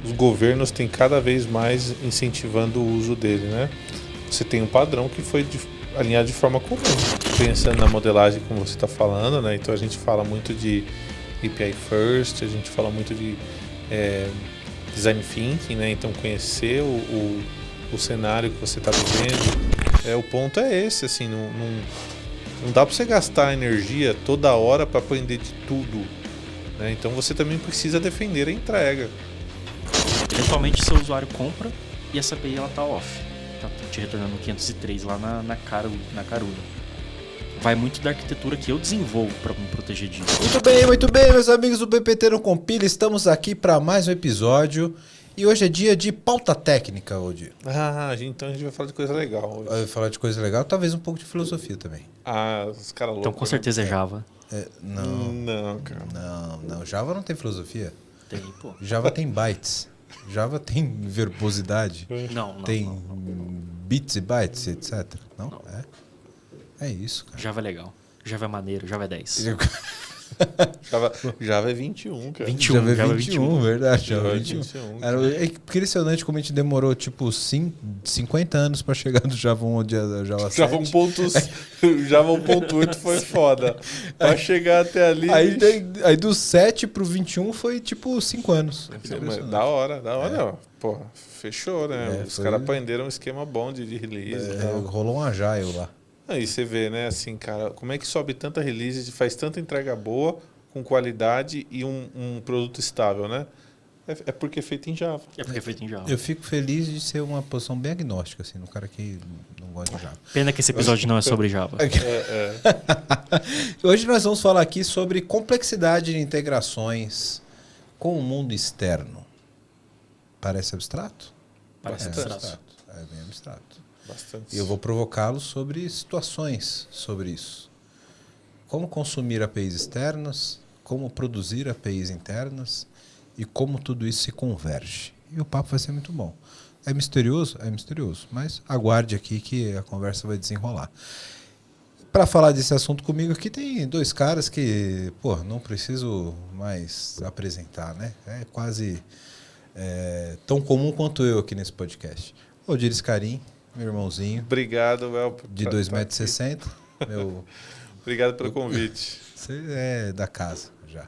os governos têm cada vez mais incentivando o uso dele, né? Você tem um padrão que foi alinhado de forma comum, pensando na modelagem como você está falando, né? Então a gente fala muito de API First, a gente fala muito de Design Thinking, né? Então conhecer o cenário que você está vivendo. O ponto é esse, assim, não dá para você gastar energia toda hora para aprender de tudo, né? Então você também precisa defender a entrega. Eventualmente seu usuário compra e essa API ela tá off, tá te retornando 503 lá na Caruda. Vai muito da arquitetura que eu desenvolvo para me proteger disso. Muito bem, meus amigos do BPT Não Compila, estamos aqui para mais um episódio e hoje é dia de pauta técnica, Odir. Então a gente vai falar de coisa legal hoje. Vai falar de coisa legal, talvez um pouco de filosofia também. Os caras loucos. Então com certeza é Java. Não, cara. Não, Java não tem filosofia. Tem, pô. Java tem bytes. Java tem verbosidade. Não. Tem bits e bytes, etc. Não? É isso, cara. Java é legal. Java é maneiro. Java é 10. Java é 21, cara. 21, Java é 21, verdade. Java é 21. 21. É impressionante como a gente demorou, tipo, 50 anos pra chegar do Java 1 ao Java 7. Java 1.8 foi foda. Pra chegar até ali... Aí do 7 pro 21 foi, tipo, 5 anos. Da hora. Ó. Porra, fechou, né? Os caras aprenderam um esquema bom de release. Rolou um agile lá. Aí você vê, né, assim, cara, como é que sobe tanta release, faz tanta entrega boa, com qualidade e um produto estável, né? É porque é feito em Java. Eu fico feliz de ser uma posição bem agnóstica, assim, no cara que não gosta de Java. Pena que esse episódio não é sobre Java. Hoje nós vamos falar aqui sobre complexidade de integrações com o mundo externo. Parece abstrato? Parece abstrato. É bem abstrato. Bastante. E eu vou provocá-los sobre situações sobre isso. Como consumir APIs externas, como produzir APIs internas e como tudo isso se converge. E o papo vai ser muito bom. É misterioso? É misterioso. Mas aguarde aqui que a conversa vai desenrolar. Para falar desse assunto comigo aqui tem dois caras que, não preciso mais apresentar, né? É quase tão comum quanto eu aqui nesse podcast. Odir Scarim, meu irmãozinho. Obrigado, Well. De 2,60 m. Obrigado pelo convite. Você é da casa já.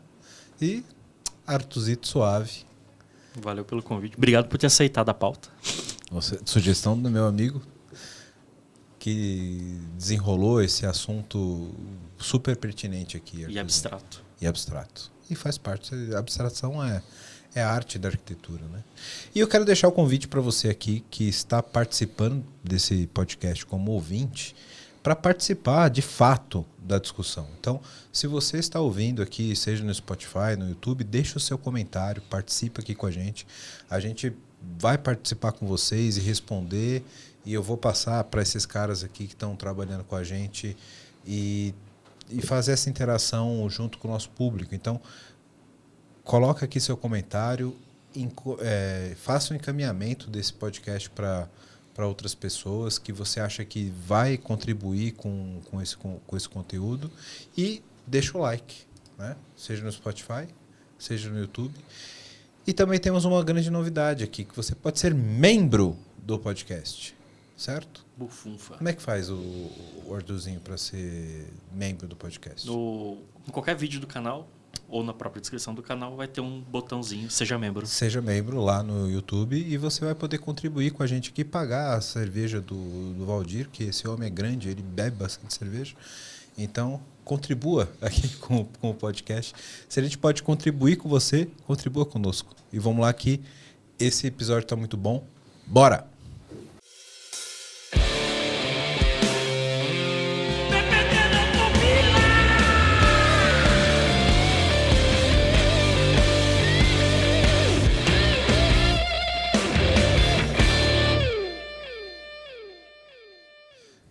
E Artuzito Suave. Valeu pelo convite. Obrigado por ter aceitado a pauta. Sugestão do meu amigo que desenrolou esse assunto super pertinente aqui. E abstrato. E faz parte. A abstração é a arte da arquitetura, né? E eu quero deixar o convite para você aqui que está participando desse podcast como ouvinte, para participar de fato da discussão. Então, se você está ouvindo aqui, seja no Spotify, no YouTube, deixa o seu comentário, participa aqui com a gente. A gente vai participar com vocês e responder, e eu vou passar para esses caras aqui que estão trabalhando com a gente e fazer essa interação junto com o nosso público. Então, coloca aqui seu comentário, faça um encaminhamento desse podcast para outras pessoas que você acha que vai contribuir com esse conteúdo e deixa o like, né? Seja no Spotify, seja no YouTube. E também temos uma grande novidade aqui, que você pode ser membro do podcast, certo? Bufunfa. Como é que faz o Arduzinho para ser membro do podcast? Em qualquer vídeo do canal ou na própria descrição do canal vai ter um botãozinho Seja Membro. Seja membro lá no YouTube e você vai poder contribuir com a gente aqui, pagar a cerveja do Valdir, que esse homem é grande, ele bebe bastante cerveja. Então, contribua aqui com o podcast. Se a gente pode contribuir com você, contribua conosco. E vamos lá que esse episódio está muito bom. Bora!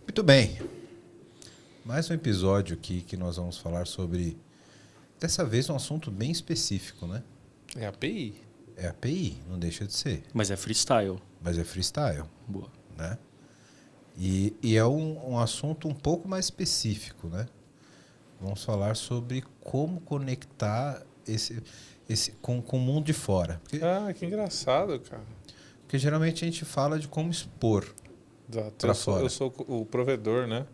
Muito bem. Mais um episódio aqui que nós vamos falar sobre, dessa vez, um assunto bem específico, né? É API. É API, não deixa de ser. Mas é freestyle. Mas é freestyle. Boa. Né? E é um assunto um pouco mais específico, né? Vamos falar sobre como conectar esse... com o mundo de fora. Que engraçado, cara. Porque geralmente a gente fala de como expor. Exato. Eu sou o provedor, né?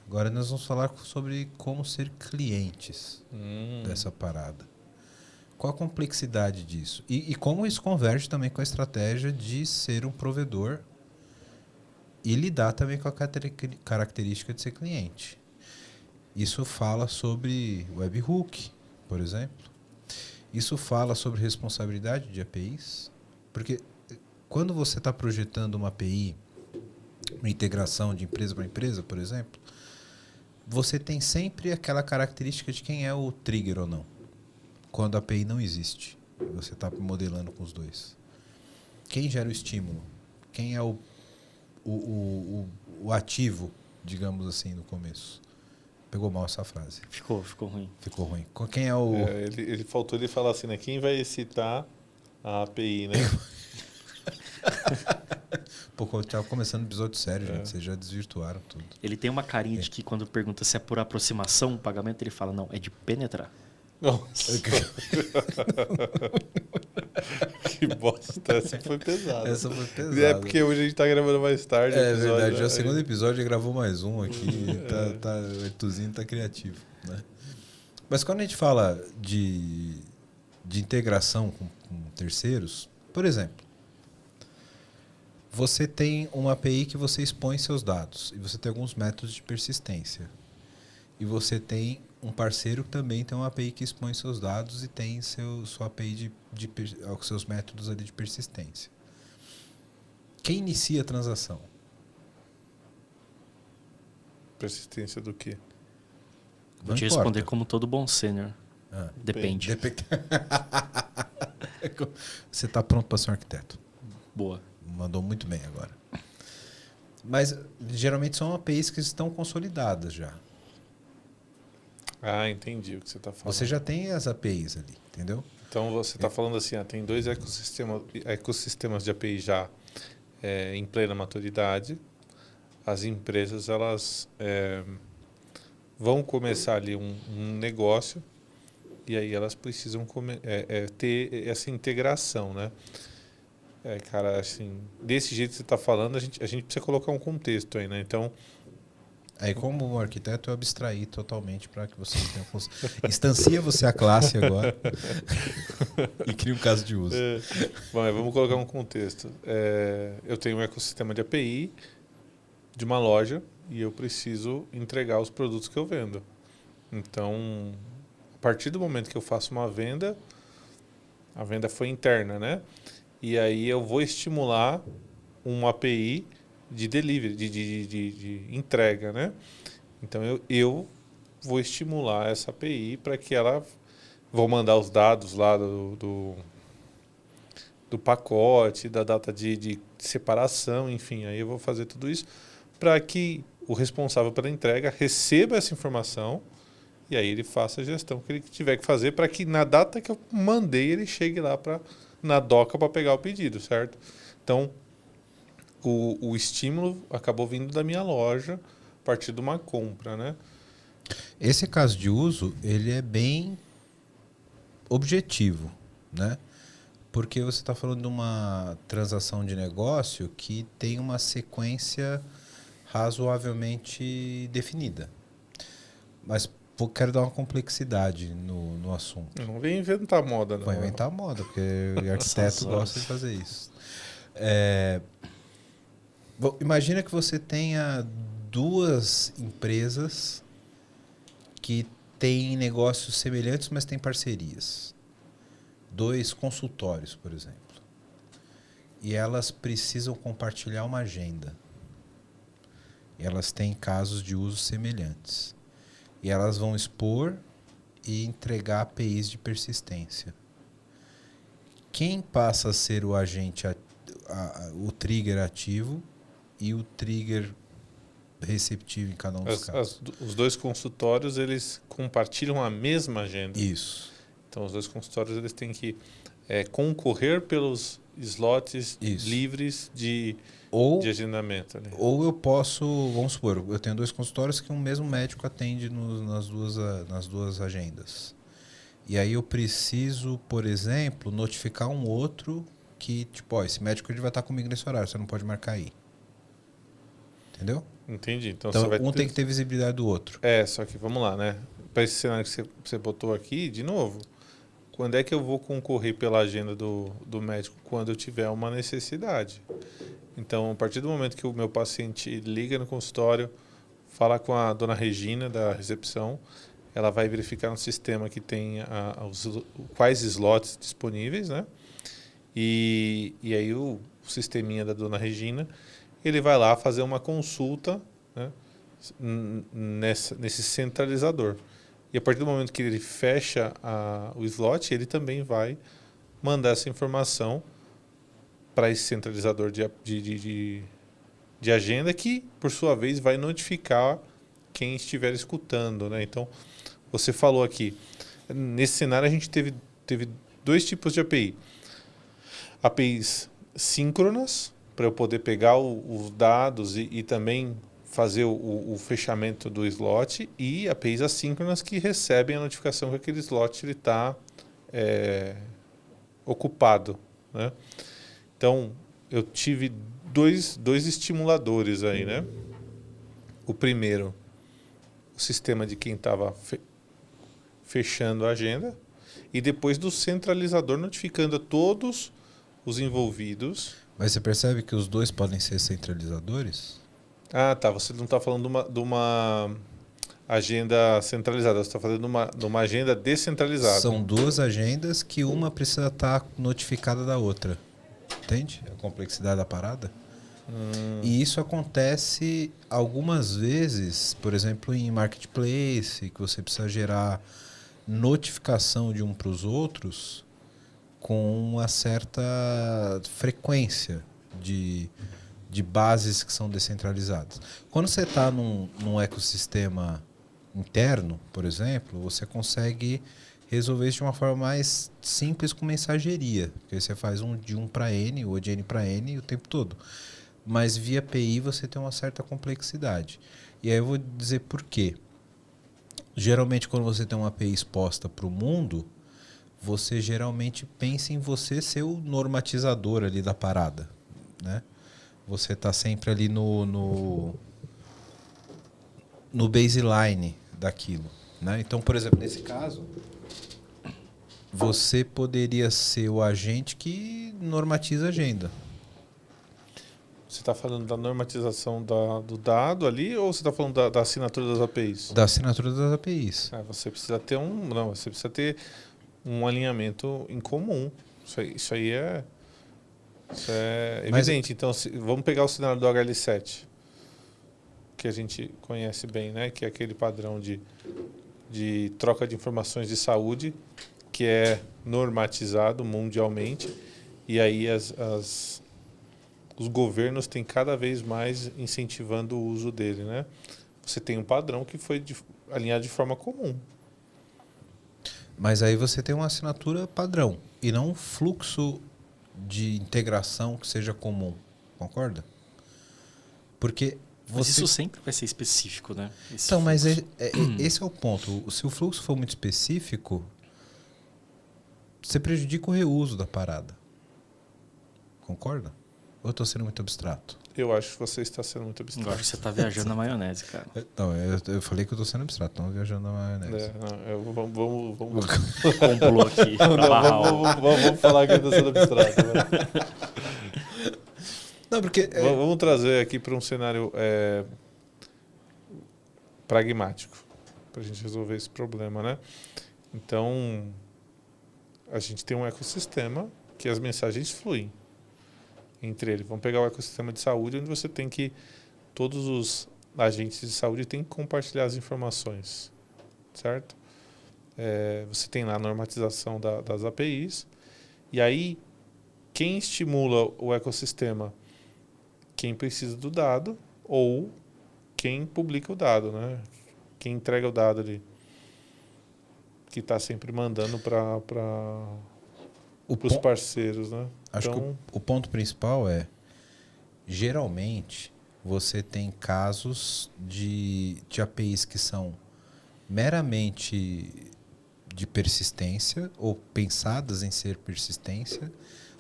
Agora nós vamos falar sobre como ser clientes dessa parada. Qual a complexidade disso? E como isso converge também com a estratégia de ser um provedor e lidar também com a característica de ser cliente. Isso fala sobre webhook, por exemplo. Isso fala sobre responsabilidade de APIs. Porque quando você está projetando uma API, uma integração de empresa para empresa, por exemplo, você tem sempre aquela característica de quem é o trigger ou não. Quando a API não existe, você está modelando com os dois. Quem gera o estímulo? Quem é o ativo, digamos assim, no começo? Pegou mal essa frase. Ficou ruim. Ficou ruim. Quem é o... Ele faltou ele falar assim, né? Quem vai excitar a API, né? Pô, eu estava começando o episódio sério, gente. Vocês já desvirtuaram tudo. Ele tem uma carinha de que quando pergunta se é por aproximação o pagamento, ele fala, não, é de penetrar. Nossa. Que bosta. Essa foi pesada. Essa foi pesada. É porque hoje a gente tá gravando mais tarde. É verdade. Já é o segundo episódio, gravou mais um aqui. O Artuzinho tá criativo, né? Mas quando a gente fala de integração com terceiros, por exemplo, você tem uma API que você expõe seus dados e você tem alguns métodos de persistência. E você tem um parceiro que também tem uma API que expõe seus dados e tem sua API seus métodos ali de persistência. Quem inicia a transação? Persistência do quê? Vou te responder como todo bom sênior. Depende. Você está pronto para ser um arquiteto. Boa. Mandou muito bem agora. Mas geralmente são APIs que estão consolidadas já. Entendi o que você está falando. Você já tem as APIs ali, entendeu? Então você está falando assim, tem dois ecossistemas de API já em plena maturidade. As empresas elas vão começar ali um negócio e aí elas precisam ter essa integração, né? Cara, assim, desse jeito que você está falando, a gente precisa colocar um contexto aí, né? Então, aí, como um arquiteto, eu abstraí totalmente para que vocês tenham... Instancia você a classe agora e cria um caso de uso. Bom, vamos colocar um contexto. Eu tenho um ecossistema de API de uma loja e eu preciso entregar os produtos que eu vendo. Então, a partir do momento que eu faço uma venda, a venda foi interna, né? E aí eu vou estimular uma API de delivery, de entrega, né? Então eu vou estimular essa API para que ela... Vou mandar os dados lá do pacote, da data de separação, enfim. Aí eu vou fazer tudo isso para que o responsável pela entrega receba essa informação e aí ele faça a gestão que ele tiver que fazer para que na data que eu mandei ele chegue lá na doca para pegar o pedido, certo? Então, o estímulo acabou vindo da minha loja a partir de uma compra, né? Esse caso de uso, ele é bem objetivo, né? Porque você está falando de uma transação de negócio que tem uma sequência razoavelmente definida. Mas quero dar uma complexidade no assunto. Eu não vem inventar moda, não. Vou inventar moda, porque o arquiteto gosta de fazer isso. Imagina que você tenha duas empresas que têm negócios semelhantes, mas têm parcerias. 2 consultórios, por exemplo. E elas precisam compartilhar uma agenda. E elas têm casos de uso semelhantes. E elas vão expor e entregar APIs de persistência. Quem passa a ser o agente, o trigger ativo e o trigger receptivo em cada um dos casos? Os 2 consultórios, eles compartilham a mesma agenda. Isso. Então, os 2 consultórios eles têm que concorrer pelos slots livres de agendamento. Né? Ou eu posso, vamos supor, eu tenho 2 consultórios que um mesmo médico atende nas duas agendas. E aí eu preciso, por exemplo, notificar um outro que, tipo, ó, esse médico ele vai estar comigo nesse horário, você não pode marcar aí. Entendeu? Entendi. Então Então você vai um tem que ter visibilidade do outro. Só que vamos lá, né? Para esse cenário que você botou aqui, de novo, quando é que eu vou concorrer pela agenda do médico? Quando eu tiver uma necessidade. Então, a partir do momento que o meu paciente liga no consultório, fala com a dona Regina da recepção, ela vai verificar no sistema que tem quais slots disponíveis, né? E aí o sisteminha da dona Regina, ele vai lá fazer uma consulta, né, nesse centralizador. E a partir do momento que ele fecha o slot, ele também vai mandar essa informação para esse centralizador de agenda, que, por sua vez, vai notificar quem estiver escutando, né? Então, você falou aqui, nesse cenário a gente teve dois tipos de API. APIs síncronas, para eu poder pegar os dados e também fazer o fechamento do slot, e APIs assíncronas que recebem a notificação que aquele slot está ocupado, né? Então, eu tive dois estimuladores aí, né? O primeiro, o sistema de quem estava fechando a agenda, e depois do centralizador notificando a todos os envolvidos. Mas você percebe que os dois podem ser centralizadores? Ah, tá. Você não está falando de uma agenda centralizada, você está falando de uma agenda descentralizada. São duas agendas que uma precisa estar notificada da outra. Entende? A complexidade da parada. E isso acontece algumas vezes, por exemplo, em marketplace, que você precisa gerar notificação de um para os outros com uma certa frequência de bases que são descentralizadas. Quando você está num ecossistema interno, por exemplo, você consegue resolver isso de uma forma mais simples com mensageria, porque você faz de 1 para N ou de N para N o tempo todo. Mas via API você tem uma certa complexidade. E aí eu vou dizer por quê. Geralmente, quando você tem uma API exposta para o mundo, você geralmente pensa em você ser o normatizador ali da parada, né? Você está sempre ali no baseline daquilo, né? Então, por exemplo, nesse caso, você poderia ser o agente que normatiza a agenda. Você está falando da normatização do dado ali, ou você está falando da assinatura das APIs? Da assinatura das APIs. Você precisa ter você precisa ter um alinhamento em comum. Isso aí é evidente. Então, vamos pegar o cenário do HL7, que a gente conhece bem, né? Que é aquele padrão de troca de informações de saúde, que é normatizado mundialmente, e aí os governos têm cada vez mais incentivando o uso dele, né? Você tem um padrão que foi alinhado de forma comum. Mas aí você tem uma assinatura padrão e não um fluxo de integração que seja comum. Concorda? Porque Mas isso sempre vai ser específico, né? Então, mas esse é o ponto. Se o fluxo for muito específico, você prejudica o reuso da parada. Concorda? Ou eu estou sendo muito abstrato? Eu acho que você está sendo muito abstrato. Eu acho que você está viajando na maionese, cara. Não, eu falei que eu estou sendo abstrato, não viajando na maionese. Vamos Complô aqui. Vamos falar que eu estou sendo abstrato. Né? Não, porque... Vamos trazer aqui para um cenário pragmático, para a gente resolver esse problema, né? Então, a gente tem um ecossistema que as mensagens fluem entre eles. Vamos pegar o ecossistema de saúde, onde você tem que... Todos os agentes de saúde têm que compartilhar as informações, certo? Você tem lá a normatização das APIs, e aí quem estimula o ecossistema? Quem precisa do dado ou quem publica o dado, né? Quem entrega o dado ali, que está sempre mandando para os parceiros, né? Acho que o ponto principal é, geralmente, você tem casos de APIs que são meramente de persistência ou pensadas em ser persistência,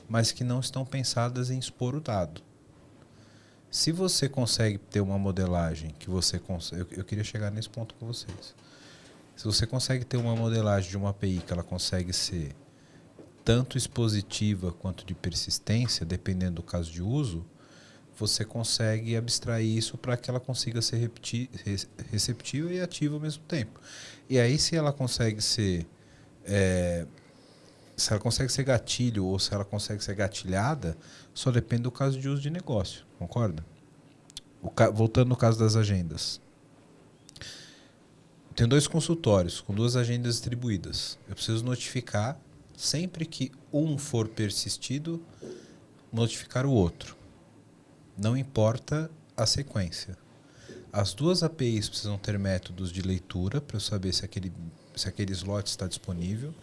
mas que não estão pensadas em expor o dado. Se você consegue ter uma modelagem que você consegue... Eu queria chegar nesse ponto com vocês. Se você consegue ter uma modelagem de uma API que ela consegue ser tanto expositiva quanto de persistência, dependendo do caso de uso, você consegue abstrair isso para que ela consiga ser receptiva e ativa ao mesmo tempo. E aí, se ela consegue ser gatilho ou se ela consegue ser gatilhada, só depende do caso de uso de negócio, concorda? Voltando no caso das agendas. Tem 2 consultórios com 2 agendas distribuídas. Eu preciso notificar, sempre que um for persistido, notificar o outro. Não importa a sequência. As 2 APIs precisam ter métodos de leitura para eu saber se aquele slot está disponível.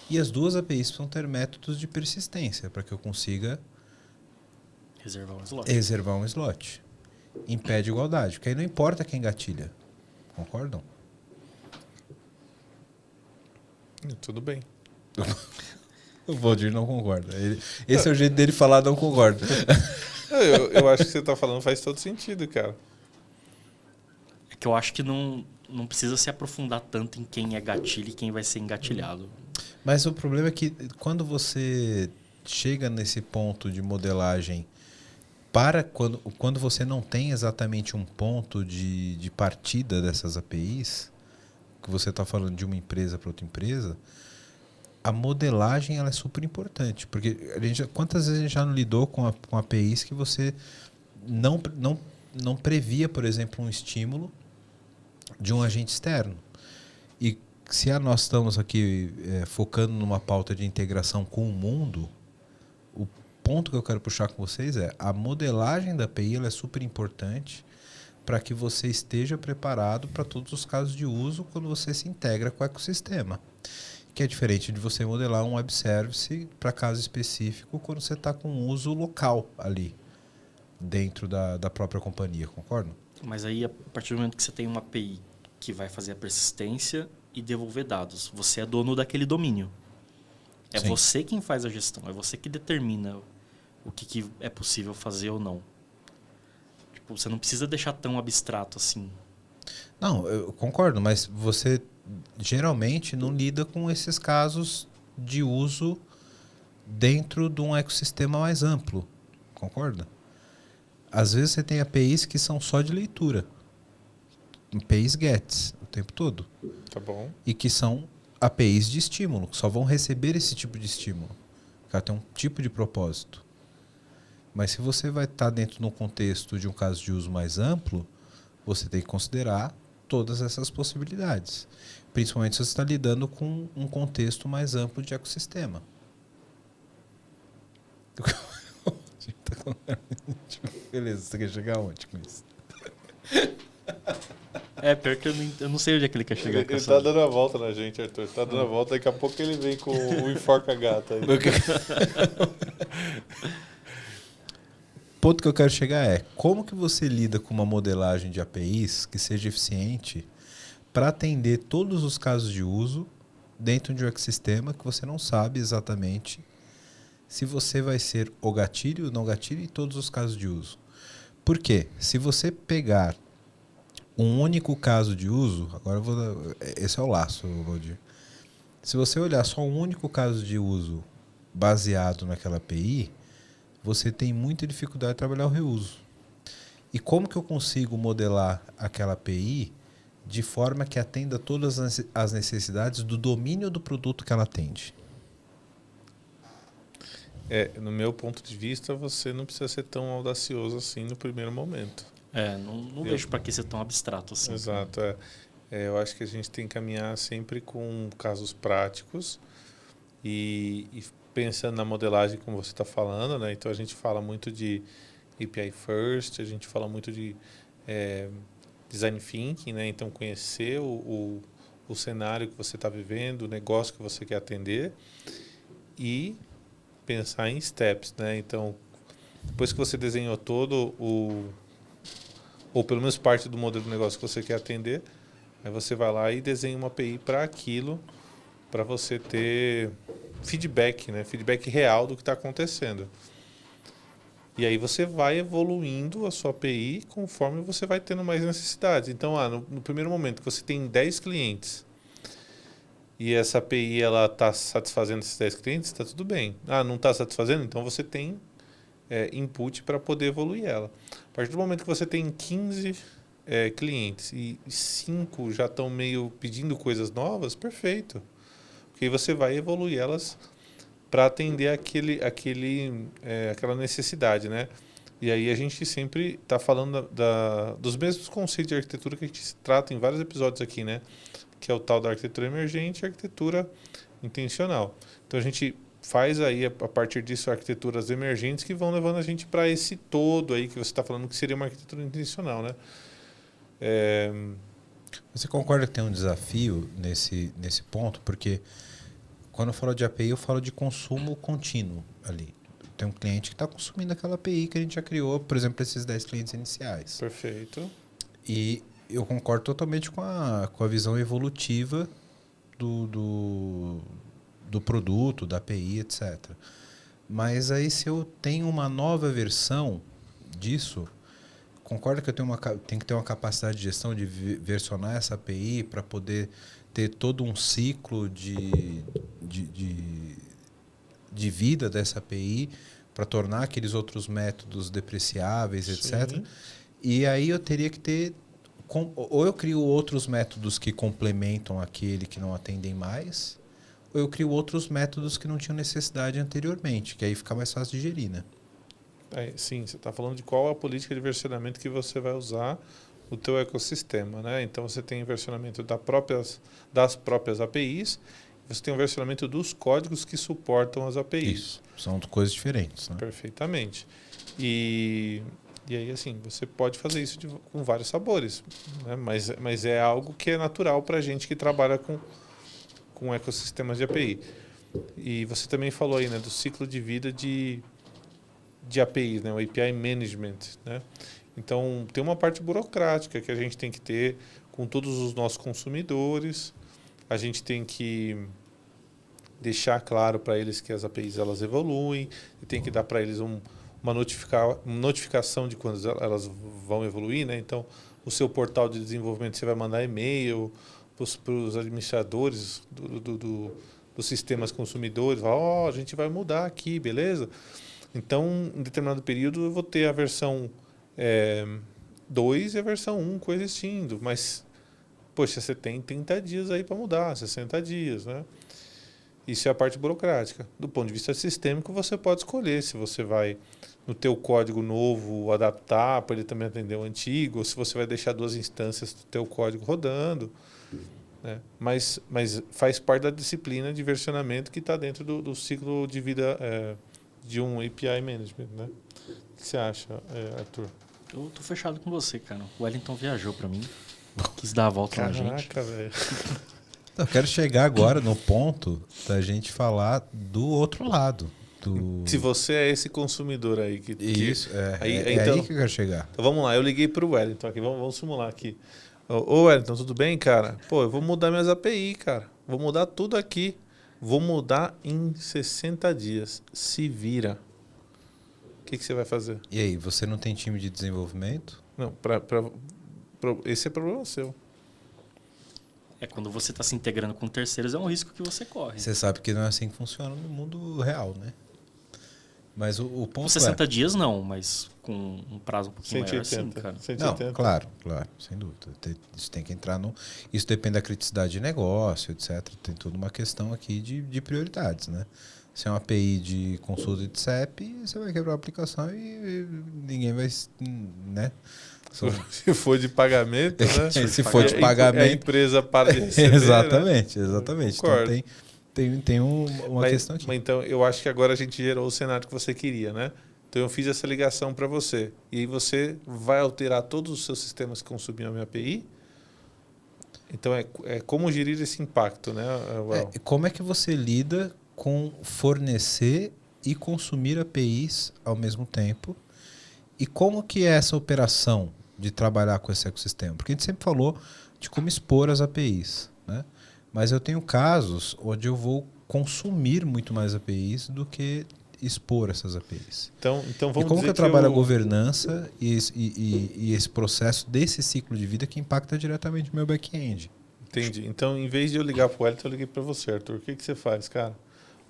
E as 2 APIs precisam ter métodos de persistência para que eu consiga reservar um slot. Impede igualdade, porque aí não importa quem gatilha. Concordam? Tudo bem. O Valdir não concorda. Esse é o jeito dele falar não concorda. Eu acho que você está falando faz todo sentido, cara. É que eu acho que não precisa se aprofundar tanto em quem é gatilho e quem vai ser engatilhado. Mas o problema é que quando você chega nesse ponto de modelagem, quando você não tem exatamente um ponto de partida dessas APIs, que você está falando de uma empresa para outra empresa, a modelagem ela é super importante. Porque quantas vezes a gente já não lidou com APIs que você não previa, por exemplo, um estímulo de um agente externo. E se nós estamos aqui focando numa pauta de integração com o mundo, o ponto que eu quero puxar com vocês é a modelagem da API ela é super importante para que você esteja preparado para todos os casos de uso quando você se integra com o ecossistema. Que é diferente de você modelar um web service para caso específico quando você está com uso local ali, dentro da própria companhia, concorda? Mas aí, a partir do momento que você tem uma API que vai fazer a persistência e devolver dados, você é dono daquele domínio. É Sim. você quem faz a gestão, é você que determina o que é possível fazer ou não. Tipo, você não precisa deixar tão abstrato assim. Não, eu concordo, mas você geralmente não lida com esses casos de uso dentro de um ecossistema mais amplo, concorda? Às vezes você tem APIs que são só de leitura, APIs GETs o tempo todo. Tá bom. E que são APIs de estímulo, que só vão receber esse tipo de estímulo. Ela tem um tipo de propósito. Mas se você vai estar dentro de um contexto de um caso de uso mais amplo, você tem que considerar todas essas possibilidades. Principalmente se você está lidando com um contexto mais amplo de ecossistema. Beleza, você quer chegar onde com isso? Pior que eu não sei onde é que ele quer chegar com Ele essa... tá dando a volta na gente, Arthur. Tá dando a volta, daqui a pouco ele vem com o enforca-gato aí. O ponto que eu quero chegar é como que você lida com uma modelagem de APIs que seja eficiente para atender todos os casos de uso dentro de um ecossistema que você não sabe exatamente se você vai ser o gatilho ou não gatilho em todos os casos de uso. Por quê? Se você pegar um único caso de uso, agora eu vou dar, esse é o laço, Valdir. Se você olhar só um único caso de uso baseado naquela API, você tem muita dificuldade de trabalhar o reuso. E como que eu consigo modelar aquela API de forma que atenda todas as necessidades do domínio do produto que ela atende? No meu ponto de vista, você não precisa ser tão audacioso assim no primeiro momento. Não vejo para que ser tão abstrato assim. Exato. Eu acho que a gente tem que caminhar sempre com casos práticos e pensando na modelagem como você está falando, né? Então a gente fala muito de API First, a gente fala muito de Design Thinking, né? Então conhecer o cenário que você está vivendo, o negócio que você quer atender e pensar em steps, né? Então, depois que você desenhou todo ou pelo menos parte do modelo de negócio que você quer atender, aí você vai lá e desenha uma API para aquilo para você ter feedback, né? Feedback real do que está acontecendo. E aí você vai evoluindo a sua API conforme você vai tendo mais necessidades. Então, no primeiro momento que você tem 10 clientes e essa API está satisfazendo esses 10 clientes, está tudo bem. Não está satisfazendo? Então você tem input para poder evoluir ela. A partir do momento que você tem 15 clientes e 5 já estão meio pedindo coisas novas, perfeito. Porque aí você vai evoluir elas para atender aquela necessidade, né? E aí a gente sempre está falando dos mesmos conceitos de arquitetura que a gente trata em vários episódios aqui, né? Que é o tal da arquitetura emergente e arquitetura intencional. Então a gente faz aí, a partir disso, arquiteturas emergentes que vão levando a gente para esse todo aí que você está falando que seria uma arquitetura intencional, né? Você concorda que tem um desafio nesse ponto? Porque quando eu falo de API, eu falo de consumo contínuo ali. Tem um cliente que está consumindo aquela API que a gente já criou, por exemplo, esses 10 clientes iniciais. Perfeito. E eu concordo totalmente com a visão evolutiva do produto, da API, etc. Mas aí se eu tenho uma nova versão disso, concorda que eu tenho que ter uma capacidade de gestão de versionar essa API para poder ter todo um ciclo de vida dessa API para tornar aqueles outros métodos depreciáveis, etc. Sim. E aí eu teria que ter... Ou eu crio outros métodos que complementam aquele que não atendem mais, ou eu crio outros métodos que não tinham necessidade anteriormente, que aí fica mais fácil de gerir, né? Sim, você está falando de qual é a política de versionamento que você vai usar no teu ecossistema, né? Então você tem versionamento das próprias APIs, você tem o versionamento dos códigos que suportam as APIs. Isso, são coisas diferentes, né? Perfeitamente. E aí, assim, você pode fazer isso com vários sabores, né? Mas é algo que é natural para a gente que trabalha com ecossistemas de API. E você também falou aí, né, do ciclo de vida de APIs, né, o API Management, né? Então, tem uma parte burocrática que a gente tem que ter com todos os nossos consumidores. A gente tem que deixar claro para eles que as APIs elas evoluem, e tem que dar para eles uma notificação de quando elas vão evoluir, né? Então, o seu portal de desenvolvimento, você vai mandar e-mail para os administradores dos sistemas consumidores, a gente vai mudar aqui, beleza? Então, em determinado período, eu vou ter a versão 2 e a versão 1 coexistindo, mas, poxa, você tem 30 dias aí para mudar, 60 dias, né? Isso é a parte burocrática. Do ponto de vista sistêmico, você pode escolher se você vai, no teu código novo, adaptar para ele também atender o antigo, ou se você vai deixar 2 instâncias do teu código rodando, né? Mas faz parte da disciplina de versionamento que está dentro do ciclo de vida de um API Management, né? O que você acha, Arthur? Eu tô fechado com você, cara. O Wellington viajou para mim, quis dar a volta na gente. Caraca, velho. Eu quero chegar agora no ponto da gente falar do outro lado. Se você é esse consumidor aí que Isso, é então, aí que eu quero chegar. Então vamos lá, eu liguei para o Wellington aqui, vamos simular aqui. Ô Wellington, tudo bem, cara? Pô, eu vou mudar minhas API, cara. Vou mudar tudo aqui. Vou mudar em 60 dias. Se vira. O que você vai fazer? E aí, você não tem time de desenvolvimento? Não, esse é problema seu. Quando você está se integrando com terceiros, é um risco que você corre. Você sabe que não é assim que funciona no mundo real, né? Mas o ponto com 60 dias não, mas com um prazo um pouquinho 180, maior, assim, cara. 180. Não, claro, sem dúvida. Isso tem que entrar no... Isso depende da criticidade de negócio, etc. Tem toda uma questão aqui de prioridades, né? Se é uma API de consulta de CEP, você vai quebrar a aplicação e ninguém vai... né? Se for de pagamento, né? Se for de pagamento... A empresa para de receber, exatamente, né? exatamente. Concordo. Então tem uma questão aqui. Mas então, eu acho que agora a gente gerou o cenário que você queria, né? Então, eu fiz essa ligação para você. E aí você vai alterar todos os seus sistemas que consumiam a minha API? Então, é como gerir esse impacto, né? Como é que você lida com fornecer e consumir APIs ao mesmo tempo? E como que é essa operação de trabalhar com esse ecossistema? Porque a gente sempre falou de como expor as APIs, né? Mas eu tenho casos onde eu vou consumir muito mais APIs do que expor essas APIs. Então vamos e como dizer que eu trabalho a governança e esse processo desse ciclo de vida que impacta diretamente no meu back-end? Entendi. Então, em vez de eu ligar pro Wellington, eu liguei para você, Arthur. O que você faz, cara?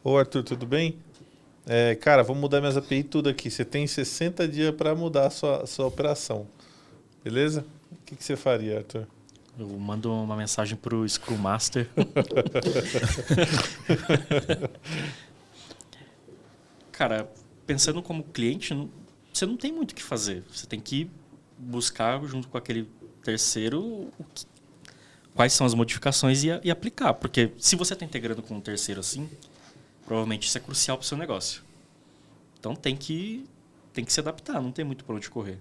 Ô, Arthur, tudo bem? Cara, vou mudar minhas API tudo aqui. Você tem 60 dias para mudar a sua operação. Beleza? O que você faria, Arthur? Eu mando uma mensagem pro Scrum Master. Cara, pensando como cliente, você não tem muito o que fazer. Você tem que buscar, junto com aquele terceiro, quais são as modificações e aplicar. Porque se você está integrando com um terceiro assim, provavelmente isso é crucial para o seu negócio. Então tem que se adaptar, não tem muito para onde correr.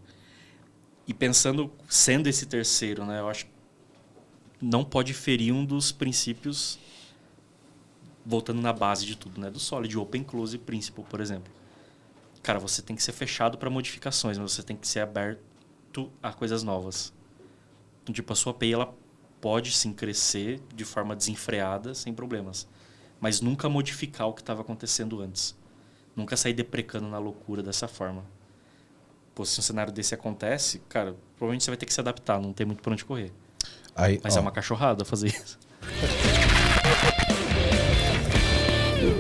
E pensando, sendo esse terceiro, né, eu acho que não pode ferir um dos princípios, voltando na base de tudo, né, do Solid, Open Close Principle, por exemplo. Cara, você tem que ser fechado para modificações, mas você tem que ser aberto a coisas novas. Então, tipo, a sua API ela pode sim crescer de forma desenfreada, sem problemas. Mas nunca modificar o que estava acontecendo antes. Nunca sair deprecando na loucura dessa forma. Pô, se um cenário desse acontece, cara, provavelmente você vai ter que se adaptar, não tem muito para onde correr. Mas é uma cachorrada fazer isso.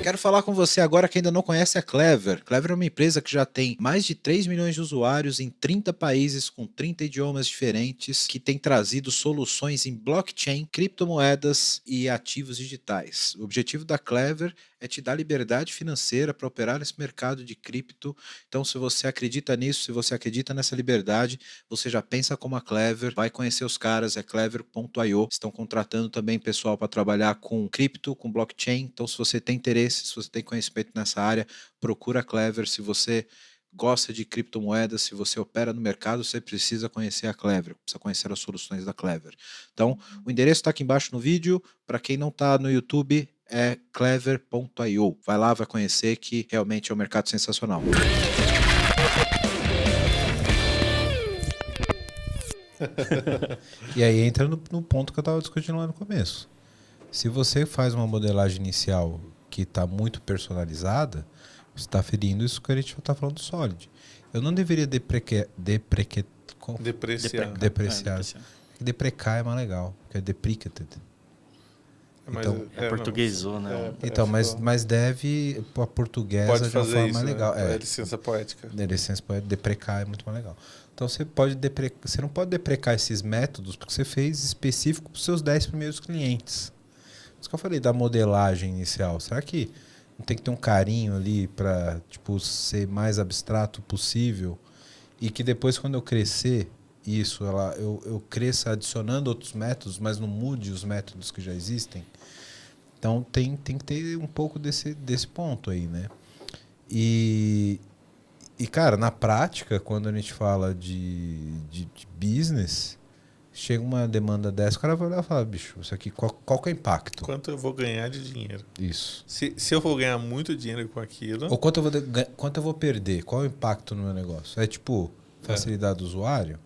Quero falar com você agora que ainda não conhece a Clever. Clever é uma empresa que já tem mais de 3 milhões de usuários em 30 países com 30 idiomas diferentes, que tem trazido soluções em blockchain, criptomoedas e ativos digitais. O objetivo da Clever é te dar liberdade financeira para operar nesse mercado de cripto. Então, se você acredita nisso, se você acredita nessa liberdade, você já pensa como a Clever, vai conhecer os caras, é clever.io. Estão contratando também pessoal para trabalhar com cripto, com blockchain. Então, se você tem interesse, se você tem conhecimento nessa área, procura a Clever. Se você gosta de criptomoedas, se você opera no mercado, você precisa conhecer a Clever, precisa conhecer as soluções da Clever. Então, o endereço está aqui embaixo no vídeo. Para quem não está no YouTube, é clever.io. Vai lá, vai conhecer, que realmente é um mercado sensacional. E aí entra no ponto que eu estava discutindo lá no começo. Se você faz uma modelagem inicial que está muito personalizada, você está ferindo isso que a gente está falando do Solid. Eu não deveria depreciar. Deprecar é mais legal, porque é deprecated. Então, portuguesou, né? Então, mas deve a portuguesa pode de uma fazer forma isso, mais legal. É licença poética. Licença poética, deprecar é muito mais legal. Então você não pode deprecar esses métodos porque você fez específico para os seus 10 primeiros clientes. Isso que eu falei da modelagem inicial. Será que não tem que ter um carinho ali para ser mais abstrato possível e que depois, quando eu crescer isso, eu cresça adicionando outros métodos, mas não mude os métodos que já existem? Então tem que ter um pouco desse ponto aí, né? E cara, na prática, quando a gente fala de business, chega uma demanda dessa, o cara vai olhar e falar, bicho, isso aqui, qual que é o impacto? Quanto eu vou ganhar de dinheiro? Isso. Se eu vou ganhar muito dinheiro com aquilo... Ou quanto eu vou perder? Qual é o impacto no meu negócio? É facilidade do usuário?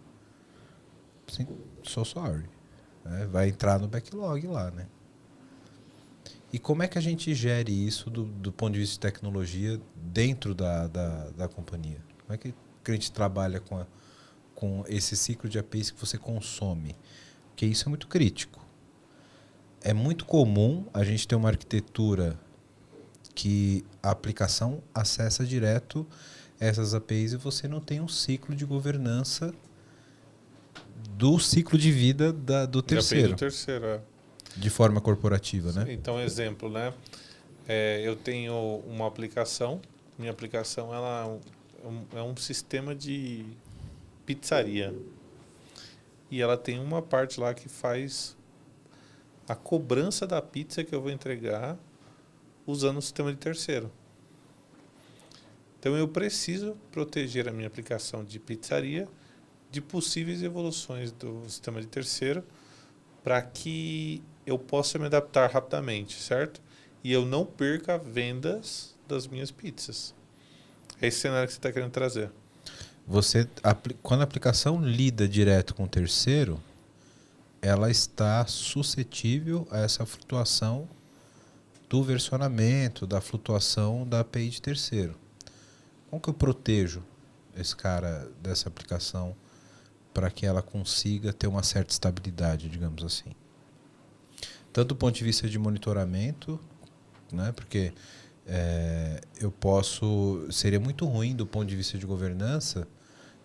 Sim, so sorry. Vai entrar no backlog lá, né? E como é que a gente gere isso do ponto de vista de tecnologia dentro da companhia? Como é que a gente trabalha com esse ciclo de APIs que você consome? Porque isso é muito crítico. É muito comum a gente ter uma arquitetura que a aplicação acessa direto essas APIs e você não tem um ciclo de governança do ciclo de vida do terceiro. Do terceiro, de forma corporativa, né? Então, exemplo, né? Eu tenho uma aplicação. Minha aplicação ela é um sistema de pizzaria. E ela tem uma parte lá que faz a cobrança da pizza que eu vou entregar usando o sistema de terceiro. Então, eu preciso proteger a minha aplicação de pizzaria de possíveis evoluções do sistema de terceiro para que eu possa me adaptar rapidamente, certo? E eu não perca vendas das minhas pizzas. É esse cenário que você está querendo trazer. Quando a aplicação lida direto com o terceiro, ela está suscetível a essa flutuação do versionamento, da flutuação da API de terceiro. Como que eu protejo esse cara dessa aplicação para que ela consiga ter uma certa estabilidade, digamos assim? Tanto do ponto de vista de monitoramento, né, porque seria muito ruim do ponto de vista de governança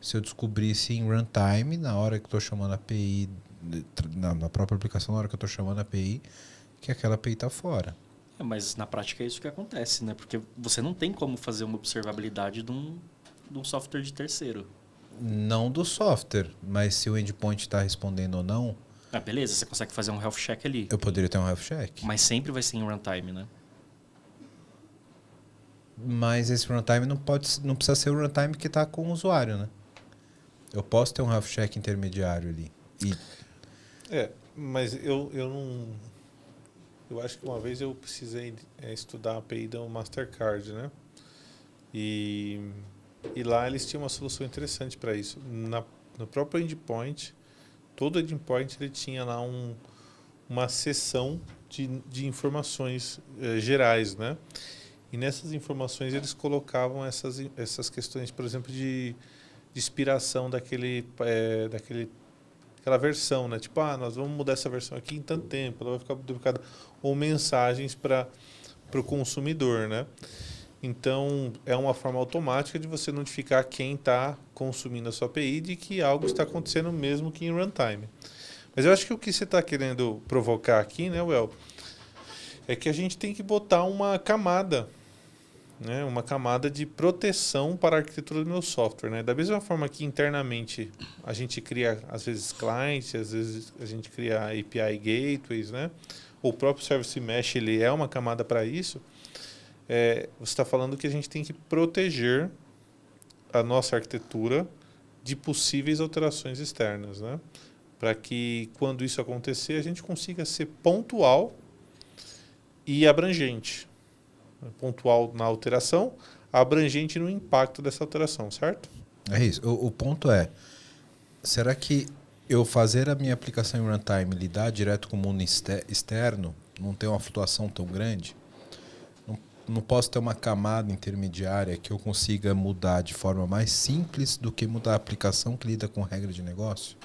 se eu descobrisse em runtime, na hora que estou chamando a API, na própria aplicação, na hora que eu estou chamando a API, que aquela API está fora. Mas na prática é isso que acontece, né? Porque você não tem como fazer uma observabilidade de um software de terceiro. Não do software, mas se o endpoint está respondendo ou não... Beleza, você consegue fazer um health check ali. Eu poderia ter um health check. Mas sempre vai ser em runtime, né? Mas esse runtime não precisa ser o runtime que está com o usuário, né? Eu posso ter um health check intermediário ali. Mas eu não... Eu acho que uma vez eu precisei estudar a API da Mastercard, né? E lá eles tinham uma solução interessante para isso. No próprio endpoint, todo endpoint ele tinha lá uma seção de informações gerais, né? E nessas informações eles colocavam essas questões, por exemplo, de inspiração daquela versão, né? Tipo, nós vamos mudar essa versão aqui em tanto tempo, ela vai ficar duplicada. Ou mensagens para o consumidor, né? Então, é uma forma automática de você notificar quem está consumindo a sua API de que algo está acontecendo mesmo que em runtime. Mas eu acho que o que você está querendo provocar aqui, né, Well, é que a gente tem que botar uma camada, né? Uma camada de proteção para a arquitetura do meu software, né? Da mesma forma que internamente a gente cria, às vezes, clients, às vezes a gente cria API gateways, né? O próprio Service Mesh ele é uma camada para isso. Você está falando que a gente tem que proteger a nossa arquitetura de possíveis alterações externas, né? Para que, quando isso acontecer, a gente consiga ser pontual e abrangente. Pontual na alteração, abrangente no impacto dessa alteração, certo? É isso. O ponto é, será que eu fazer a minha aplicação em runtime lidar direto com o mundo externo, não ter uma flutuação tão grande? Não posso ter uma camada intermediária que eu consiga mudar de forma mais simples do que mudar a aplicação que lida com regra de negócio?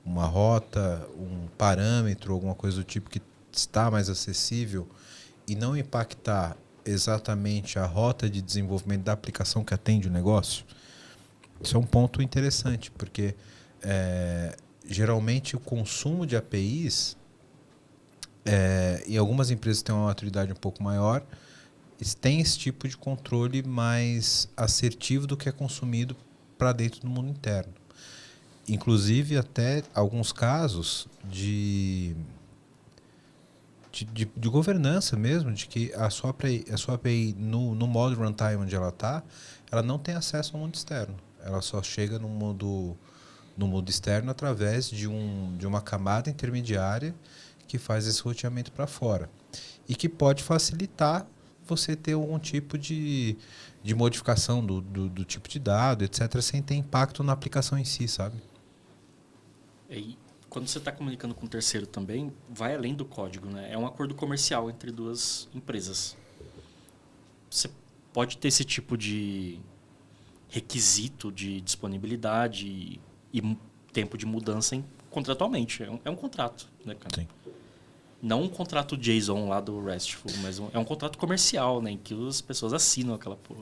Uma rota, um parâmetro, alguma coisa do tipo que está mais acessível e não impactar exatamente a rota de desenvolvimento da aplicação que atende o negócio? Isso é um ponto interessante, porque geralmente o consumo de APIs, em algumas empresas que têm uma maturidade um pouco maior, tem esse tipo de controle mais assertivo do que é consumido para dentro do mundo interno. Inclusive até alguns casos de governança mesmo, de que a sua API no modo runtime onde ela está, ela não tem acesso ao mundo externo. Ela só chega no mundo externo através de uma camada intermediária que faz esse roteamento para fora. E que pode facilitar você ter algum tipo de modificação do tipo de dado, etc., sem ter impacto na aplicação em si, sabe? E quando você está comunicando com o terceiro também, vai além do código, né? É um acordo comercial entre duas empresas. Você pode ter esse tipo de requisito de disponibilidade e tempo de mudança contratualmente. É um contrato, né, cara? Sim. Não um contrato JSON lá do RESTful, mas é um contrato comercial, né? Em que as pessoas assinam aquela porra.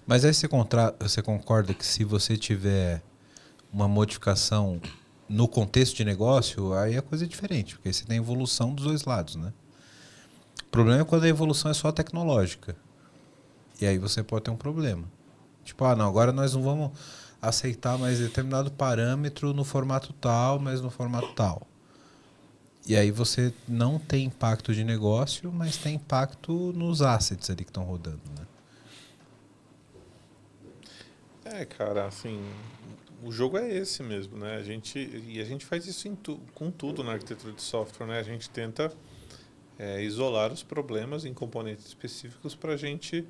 Mas aí você concorda que se você tiver uma modificação no contexto de negócio, aí a coisa é diferente, porque você tem evolução dos dois lados, né? O problema é quando a evolução é só tecnológica. E aí você pode ter um problema. Tipo, não, agora nós não vamos aceitar mais determinado parâmetro no formato tal, mas no formato tal. E aí você não tem impacto de negócio, mas tem impacto nos assets ali que estão rodando, né? Cara, assim, o jogo é esse mesmo, né? A gente faz isso com tudo na arquitetura de software, né? A gente tenta isolar os problemas em componentes específicos para a gente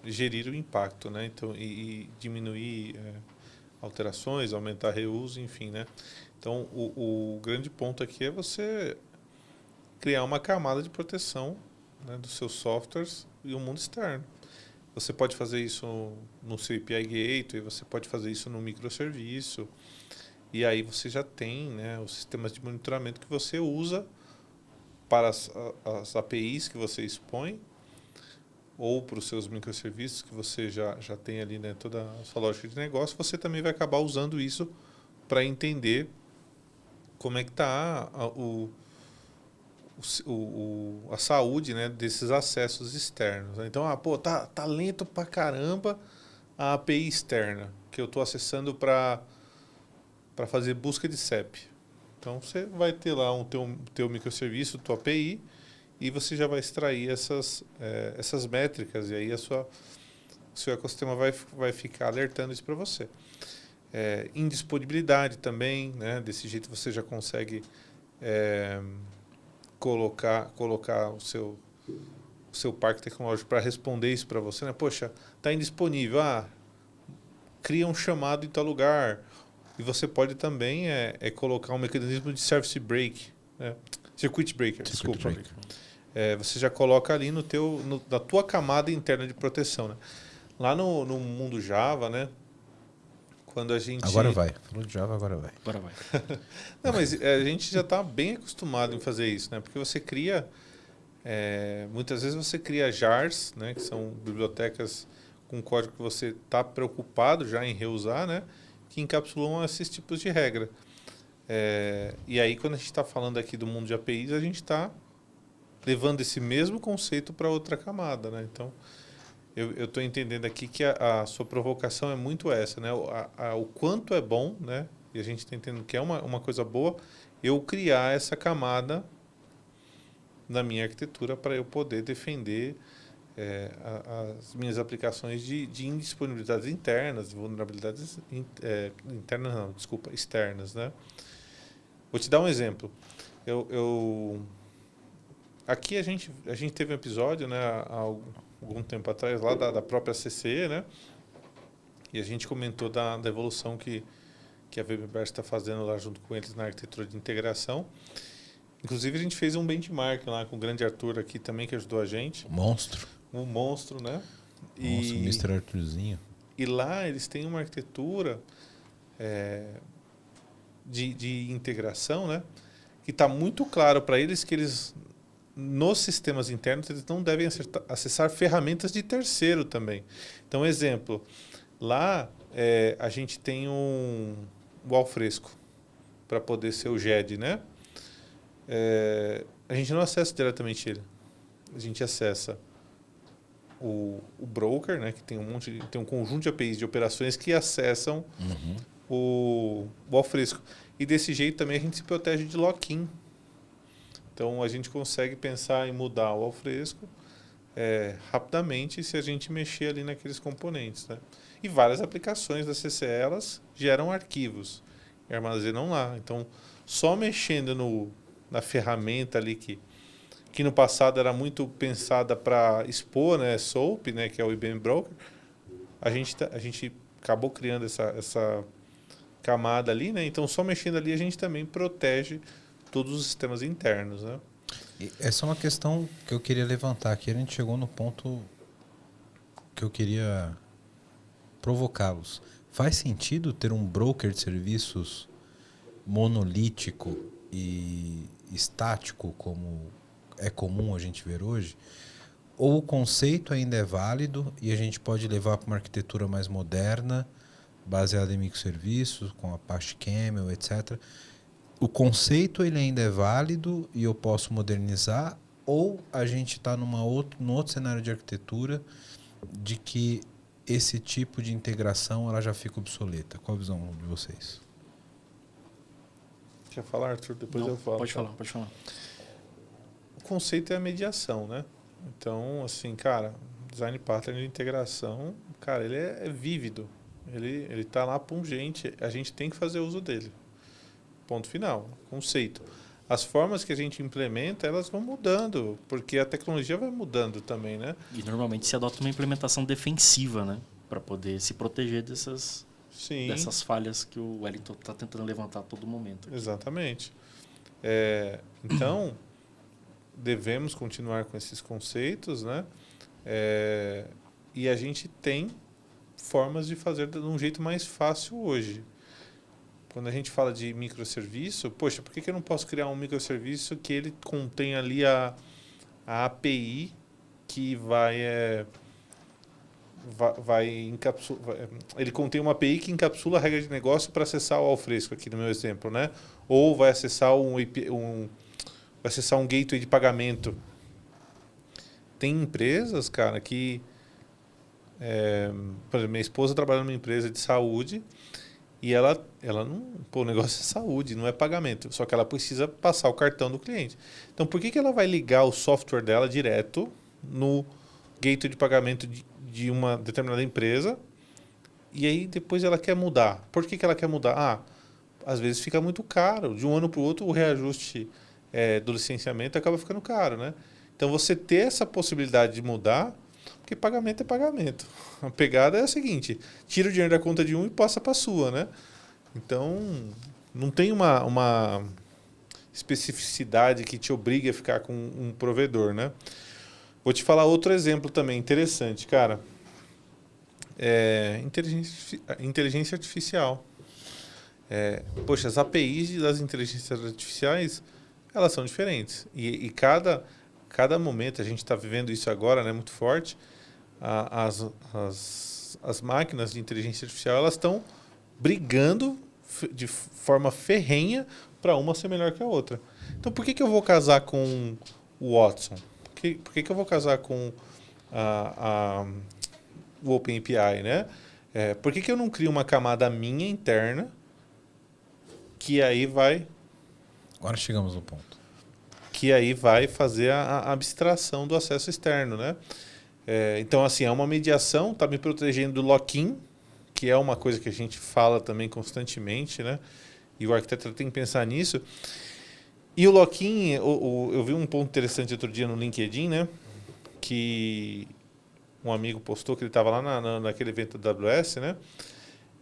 gerir o impacto, né? Então, e diminuir alterações, aumentar reuso, enfim, né? Então, o grande ponto aqui é você criar uma camada de proteção, né, dos seus softwares e o mundo externo. Você pode fazer isso no seu API Gateway, você pode fazer isso no microserviço, e aí você já tem, né, os sistemas de monitoramento que você usa para as APIs que você expõe, ou para os seus microserviços que você já tem ali, né, toda a sua lógica de negócio. Você também vai acabar usando isso para entender como é que está a saúde, né, desses acessos externos. Então, tá lento pra caramba a API externa que eu estou acessando para fazer busca de CEP. Então, você vai ter lá teu microserviço, tua API, e você já vai extrair essas métricas, e aí o seu ecossistema vai ficar alertando isso para você. Indisponibilidade também, né? Desse jeito você já consegue colocar o seu parque tecnológico para responder isso para você, né? Poxa, está indisponível, cria um chamado em tal lugar. E você pode também colocar um mecanismo de service break, né? Circuit breaker, desculpa. Você já coloca ali na tua camada interna de proteção, né? Lá no mundo Java, né? Quando a gente... Agora vai. Falou de Java, agora vai. Agora vai. Não, mas a gente já está bem acostumado em fazer isso, né? Porque você cria... muitas vezes você cria jars, né? Que são bibliotecas com código que você está preocupado já em reusar, né? Que encapsulam esses tipos de regra. E aí, quando a gente está falando aqui do mundo de APIs, a gente está levando esse mesmo conceito para outra camada, né? Então, eu estou entendendo aqui que a sua provocação é muito essa, né? O quanto é bom, né? E a gente está entendendo que é uma coisa boa, eu criar essa camada na minha arquitetura para eu poder defender as minhas aplicações de indisponibilidades internas, vulnerabilidades internas não, desculpa, externas, né? Vou te dar um exemplo. Aqui a gente teve um episódio, né, há algum tempo atrás, lá da própria CCE, né? E a gente comentou da evolução que a VMware está fazendo lá junto com eles na arquitetura de integração. Inclusive a gente fez um benchmark lá com o grande Arthur aqui também, que ajudou a gente. Um monstro, né? Nossa, o Mr. Arthurzinho. E lá eles têm uma arquitetura de integração, né? Que está muito claro para eles que eles, nos sistemas internos, eles não devem acessar ferramentas de terceiro também. Então, exemplo, lá a gente tem o Alfresco para poder ser o GED, né? A gente não acessa diretamente ele. A gente acessa o broker, né, que tem um conjunto de APIs de operações que acessam o Alfresco. E desse jeito também a gente se protege de lock-in. Então a gente consegue pensar em mudar o Alfresco rapidamente se a gente mexer ali naqueles componentes, né? E várias aplicações da CCE, elas geram arquivos e armazenam lá. Então, só mexendo na ferramenta ali que no passado era muito pensada para expor, né, SOAP, né, que é o IBM Broker, a gente acabou criando essa camada ali, né? Então, só mexendo ali a gente também protege todos os sistemas internos, né? E essa é uma questão que eu queria levantar aqui. A gente chegou no ponto que eu queria provocá-los. Faz sentido ter um broker de serviços monolítico e estático, como é comum a gente ver hoje? Ou o conceito ainda é válido e a gente pode levar para uma arquitetura mais moderna, baseada em microserviços, com Apache Camel, etc. O conceito ele ainda é válido e eu posso modernizar? Ou a gente está num outro cenário de arquitetura de que esse tipo de integração ela já fica obsoleta? Qual a visão de vocês? Quer falar, Arthur? Depois Não, eu falo. Pode falar. O conceito é a mediação, né? Então, assim, cara, design pattern de integração, cara, ele é vívido. Ele tá lá pungente. A gente tem que fazer uso dele. Ponto final. Conceito. As formas que a gente implementa, elas vão mudando, porque a tecnologia vai mudando também, né? E normalmente se adota uma implementação defensiva, né? Para poder se proteger dessas Sim. dessas falhas que o Wellington está tentando levantar a todo momento. Exatamente. Então, devemos continuar com esses conceitos, né? E a gente tem formas de fazer de um jeito mais fácil hoje. Quando a gente fala de microserviço, poxa, por que eu não posso criar um microserviço que ele contém ali a API que ele contém uma API que encapsula a regra de negócio para acessar o Alfresco, aqui no meu exemplo, né? Ou vai acessar vai acessar um gateway de pagamento. Tem empresas, cara, que... por exemplo, minha esposa trabalha numa empresa de saúde e ela não... Pô, o negócio é saúde, não é pagamento. Só que ela precisa passar o cartão do cliente. Então, por que ela vai ligar o software dela direto no gateway de pagamento de uma determinada empresa e aí depois ela quer mudar? Por que ela quer mudar? Às vezes fica muito caro. De um ano para o outro, o reajuste do licenciamento acaba ficando caro, né? Então, você ter essa possibilidade de mudar, porque pagamento é pagamento. A pegada é a seguinte: tira o dinheiro da conta de um e passa para a sua, né? Então, não tem uma especificidade que te obrigue a ficar com um provedor, né? Vou te falar outro exemplo também interessante, cara. Inteligência artificial. Poxa, as APIs das inteligências artificiais, elas são diferentes. E cada momento, a gente está vivendo isso agora, né, muito forte, as máquinas de inteligência artificial, elas estão brigando de forma ferrenha para uma ser melhor que a outra. Então, por que eu vou casar com o Watson? Por que eu vou casar com o OpenAPI, né? Por que eu não crio uma camada minha interna que aí vai... Agora chegamos no ponto. Que aí vai fazer a abstração do acesso externo, né? Então, assim, é uma mediação, está me protegendo do lock-in, que é uma coisa que a gente fala também constantemente, né? E o arquiteto tem que pensar nisso. E o lock-in, eu vi um ponto interessante outro dia no LinkedIn, né? Que um amigo postou que ele estava lá naquele evento da AWS, né?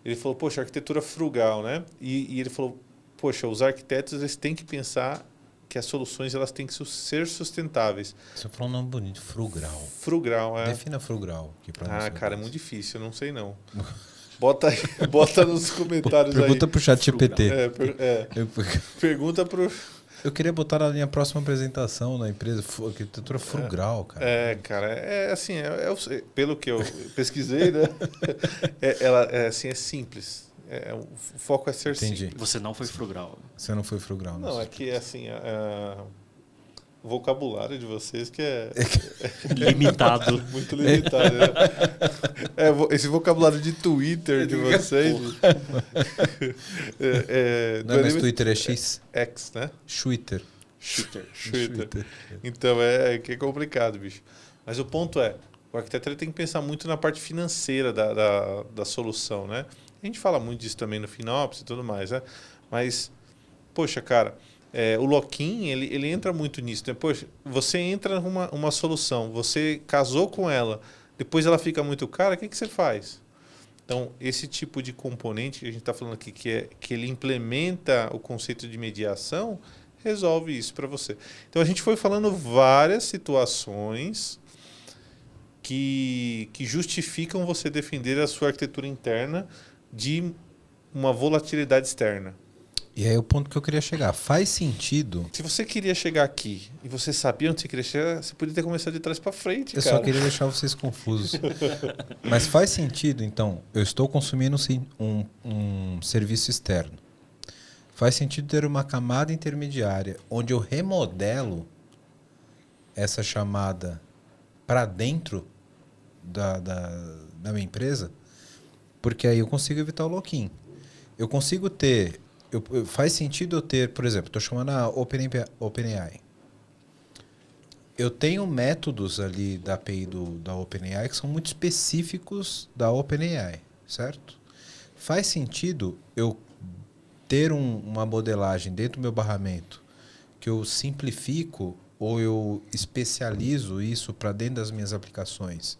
Ele falou, poxa, arquitetura frugal, né? E ele falou, poxa, os arquitetos eles têm que pensar que as soluções elas têm que ser sustentáveis. Você falou um nome bonito, frugal. Frugal, Defina frugal. Cara, é muito difícil, eu não sei não. Bota nos comentários. Pergunta pro chat GPT. Pergunta pro... Eu queria botar na minha próxima apresentação na empresa, arquitetura frugal, cara. Cara, assim, pelo que eu pesquisei, né? Assim, é simples. O foco é ser simples. Você não foi frugal. Você não foi frugal. Não, é que assim, o vocabulário de vocês que é limitado. Muito limitado. Né? Esse vocabulário de Twitter de vocês. Não é mais Twitter, é X? X, né? Twitter. Então que é complicado, bicho. Mas o ponto o arquiteto ele tem que pensar muito na parte financeira da solução, né? A gente fala muito disso também no FinOps e tudo mais, né? Mas, poxa, cara, o lock-in, ele entra muito nisso. Né? Poxa, você entra numa solução, você casou com ela, depois ela fica muito cara, o que você faz? Então, esse tipo de componente que a gente está falando aqui, que ele implementa o conceito de mediação, resolve isso para você. Então, a gente foi falando várias situações que justificam você defender a sua arquitetura interna de uma volatilidade externa. E aí o ponto que eu queria chegar. Faz sentido... Se você queria chegar aqui e você sabia onde você queria chegar, você podia ter começado de trás para frente, Eu cara. só queria deixar vocês confusos. Mas faz sentido, então, eu estou consumindo um serviço externo. Faz sentido ter uma camada intermediária onde eu remodelo essa chamada para dentro da minha empresa, porque aí eu consigo evitar o lock-in. Eu consigo ter... faz sentido eu ter, por exemplo, estou chamando a OpenAI. Eu tenho métodos ali da API da OpenAI que são muito específicos da OpenAI, certo? Faz sentido eu ter uma modelagem dentro do meu barramento que eu simplifico ou eu especializo isso para dentro das minhas aplicações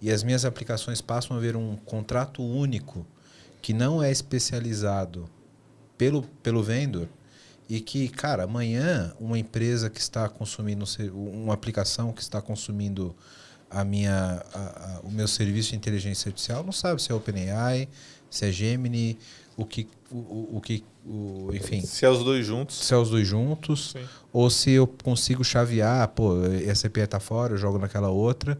e as minhas aplicações passam a ver um contrato único que não é especializado pelo vendor e que, cara, amanhã uma empresa que está consumindo, uma aplicação que está consumindo o meu serviço de inteligência artificial não sabe se é OpenAI, se é Gemini, enfim. Se é os dois juntos. Se é os dois juntos, Sim. ou se eu consigo chavear, pô, essa API tá fora, eu jogo naquela outra,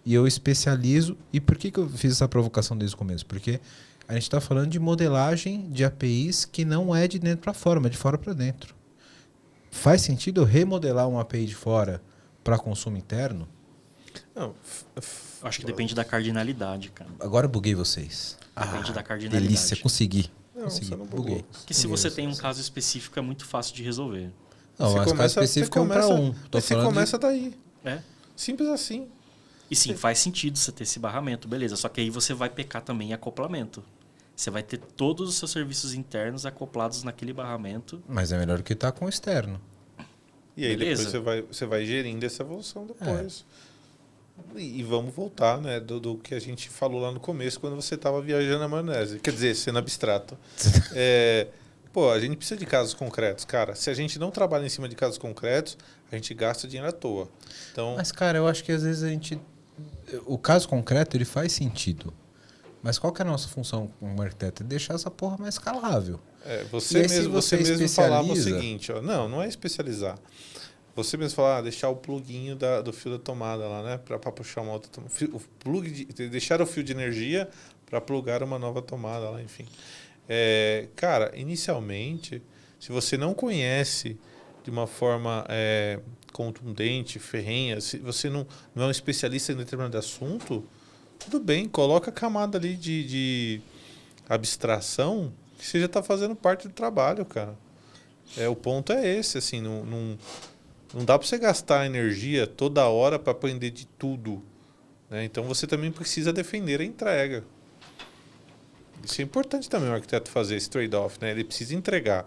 e eu especializo. E por que eu fiz essa provocação desde o começo? Porque a gente está falando de modelagem de APIs que não é de dentro para fora, mas de fora para dentro. Faz sentido eu remodelar uma API de fora para consumo interno? Não, Acho que depende da cardinalidade, cara. Agora eu buguei vocês. Depende da cardinalidade. Delícia, consegui. Não, Consegui, você não buguei. Que se você tem um caso específico, é muito fácil de resolver. Não, mas caso específico é um para um. Você começa daí. É. Simples assim. E sim, faz sentido você ter esse barramento, beleza. Só que aí você vai pecar também em acoplamento. Você vai ter todos os seus serviços internos acoplados naquele barramento. Mas é melhor que estar com o externo. E aí Beleza. depois você vai gerindo essa evolução depois. E vamos voltar, né, do que a gente falou lá no começo, quando você estava viajando na maionese. Quer dizer, sendo abstrato. Pô, a gente precisa de casos concretos, cara. Se a gente não trabalha em cima de casos concretos, a gente gasta dinheiro à toa. Então, Mas, cara, eu acho que às vezes a gente... O caso concreto, ele faz sentido. Mas qual que é a nossa função como arquiteto? É deixar essa porra mais escalável. você E aí, se mesmo, você você falava o especializa- seguinte, ó, não é especializar. Você mesmo falar, deixar o pluguinho do fio da tomada lá, né? Para puxar uma outra tomada. Deixar o fio de energia para plugar uma nova tomada lá, enfim. Cara, inicialmente, se você não conhece de uma forma contundente, ferrenha, se você não é um especialista em determinado assunto, tudo bem, coloca a camada ali de abstração que você já está fazendo parte do trabalho, cara. O ponto é esse, assim, não dá para você gastar energia toda hora para aprender de tudo, né? Então você também precisa defender a entrega. Isso é importante também o arquiteto fazer esse trade-off, né? Ele precisa entregar.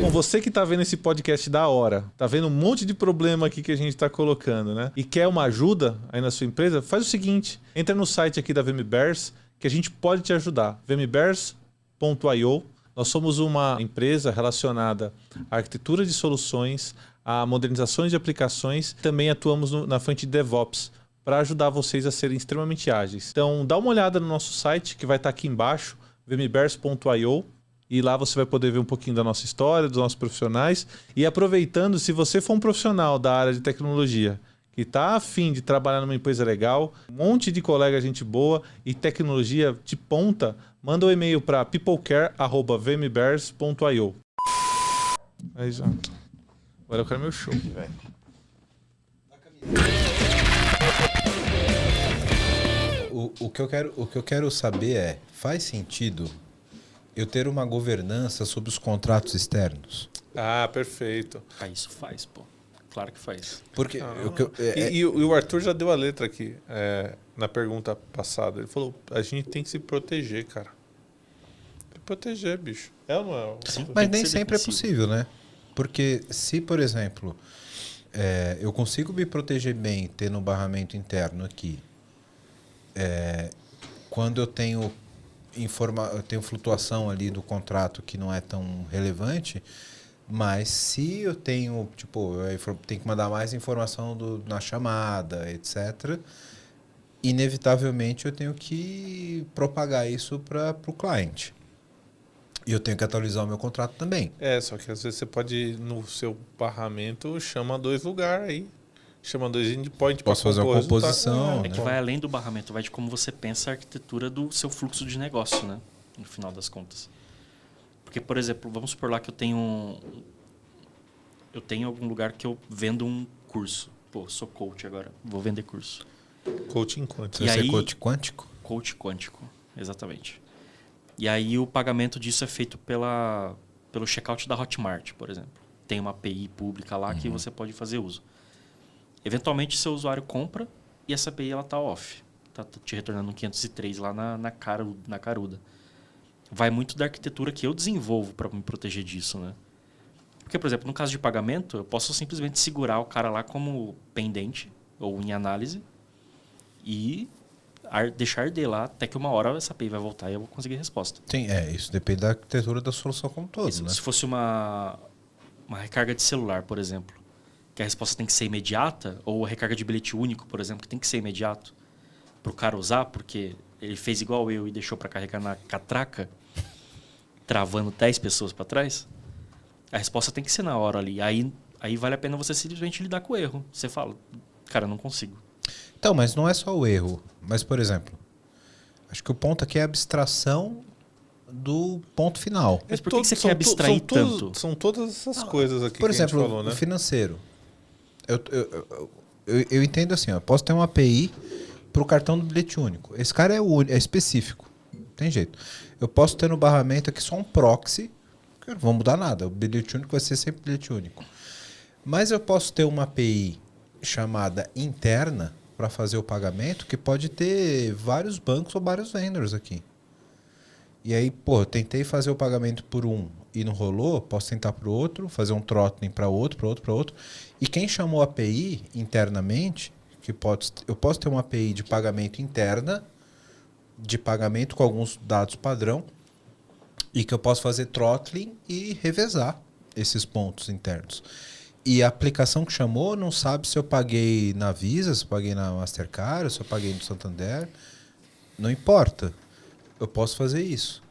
Bom, você que está vendo esse podcast da hora, tá vendo um monte de problema aqui que a gente está colocando, né? E quer uma ajuda aí na sua empresa, faz o seguinte, entra no site aqui da VMBears que a gente pode te ajudar, vmbears.io. Nós somos uma empresa relacionada à arquitetura de soluções, a modernizações de aplicações, também atuamos na frente de DevOps, para ajudar vocês a serem extremamente ágeis. Então, dá uma olhada no nosso site, que vai estar aqui embaixo, vmbears.io, e lá você vai poder ver um pouquinho da nossa história, dos nossos profissionais. E aproveitando, se você for um profissional da área de tecnologia, que está afim de trabalhar numa empresa legal, um monte de colega, gente boa e tecnologia de ponta, manda um e-mail para peoplecare@vmbears.io. Aí já. Agora eu quero meu show, velho. O que eu quero saber é, faz sentido eu ter uma governança sobre os contratos externos? Ah, perfeito. Isso faz, pô. Claro que faz. Porque E o Arthur já deu a letra aqui na pergunta passada. Ele falou, a gente tem que se proteger, cara. Tem que proteger, bicho. É ou não é? Sim. mas tem que nem ser sempre é defensivo. possível, né? Porque se, por exemplo, eu consigo me proteger bem tendo um barramento interno aqui, quando eu tenho flutuação ali do contrato que não é tão relevante, mas se eu tenho, tenho que mandar mais informação na chamada, etc., inevitavelmente eu tenho que propagar isso para o cliente. E eu tenho que atualizar o meu contrato também. Só que às vezes você pode, no seu barramento, chama 2 lugares aí. Chama 2 endpoints. Posso fazer uma composição, É que vai além do barramento, vai de como você pensa a arquitetura do seu fluxo de negócio, né? No final das contas. Porque, por exemplo, vamos supor lá que eu tenho algum lugar que eu vendo um curso. Pô, sou coach agora, vou vender curso. Coaching quântico. Você E é aí- coach quântico? Coach quântico, exatamente. E aí o pagamento disso é feito pelo checkout da Hotmart, por exemplo. Tem uma API pública lá que você pode fazer uso. Eventualmente, seu usuário compra e essa API ela tá off. Tá te retornando um 503 lá na caruda. Vai muito da arquitetura que eu desenvolvo para me proteger disso, né? Porque, por exemplo, no caso de pagamento, eu posso simplesmente segurar o cara lá como pendente ou em análise e deixar arder lá até que uma hora essa API vai voltar e eu vou conseguir a resposta. Sim, isso depende da arquitetura da solução como um todo, Isso, né? se fosse uma recarga de celular, por exemplo, que a resposta tem que ser imediata, ou a recarga de bilhete único, por exemplo, que tem que ser imediato para o cara usar, porque ele fez igual eu e deixou para carregar na catraca, travando 10 pessoas para trás, a resposta tem que ser na hora ali. Aí vale a pena você simplesmente lidar com o erro. Você fala, cara, eu não consigo. Então, mas não é só o erro. Mas, por exemplo, acho que o ponto aqui é a abstração do ponto final. Mas por que você quer abstrair tanto? São todas essas coisas aqui Por que exemplo, a gente falou, né? o financeiro. Eu entendo assim, ó, posso ter uma API para o cartão do bilhete único. Esse cara é específico. Não tem jeito. Eu posso ter no barramento aqui só um proxy, que não vai mudar nada. O bilhete único vai ser sempre bilhete único. Mas eu posso ter uma API chamada interna para fazer o pagamento, que pode ter vários bancos ou vários vendors aqui. E aí, pô, eu tentei fazer o pagamento por um e não rolou, posso tentar para o outro, fazer um throttling para outro, para outro, para outro. E quem chamou a API internamente, eu posso ter uma API de pagamento interna, de pagamento com alguns dados padrão, e que eu posso fazer throttling e revezar esses pontos internos. E a aplicação que chamou não sabe se eu paguei na Visa, se eu paguei na Mastercard, se eu paguei no Santander. Não importa. Eu posso fazer isso.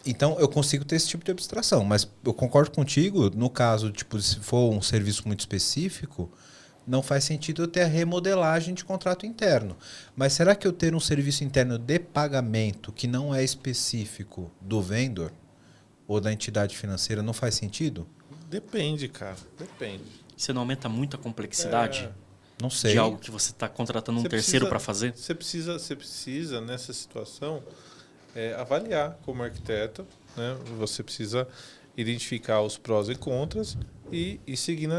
Então, eu consigo ter esse tipo de abstração. Mas eu concordo contigo, no caso, tipo, se for um serviço muito específico, não faz sentido eu ter a remodelagem de contrato interno. Mas será que eu ter um serviço interno de pagamento que não é específico do vendor ou da entidade financeira não faz sentido? Depende, cara. Depende. Você não aumenta muito a complexidade Não sei. de algo que você está contratando um terceiro para fazer? Você precisa, nessa situação, avaliar como arquiteto, né? Você precisa identificar os prós e contras e seguir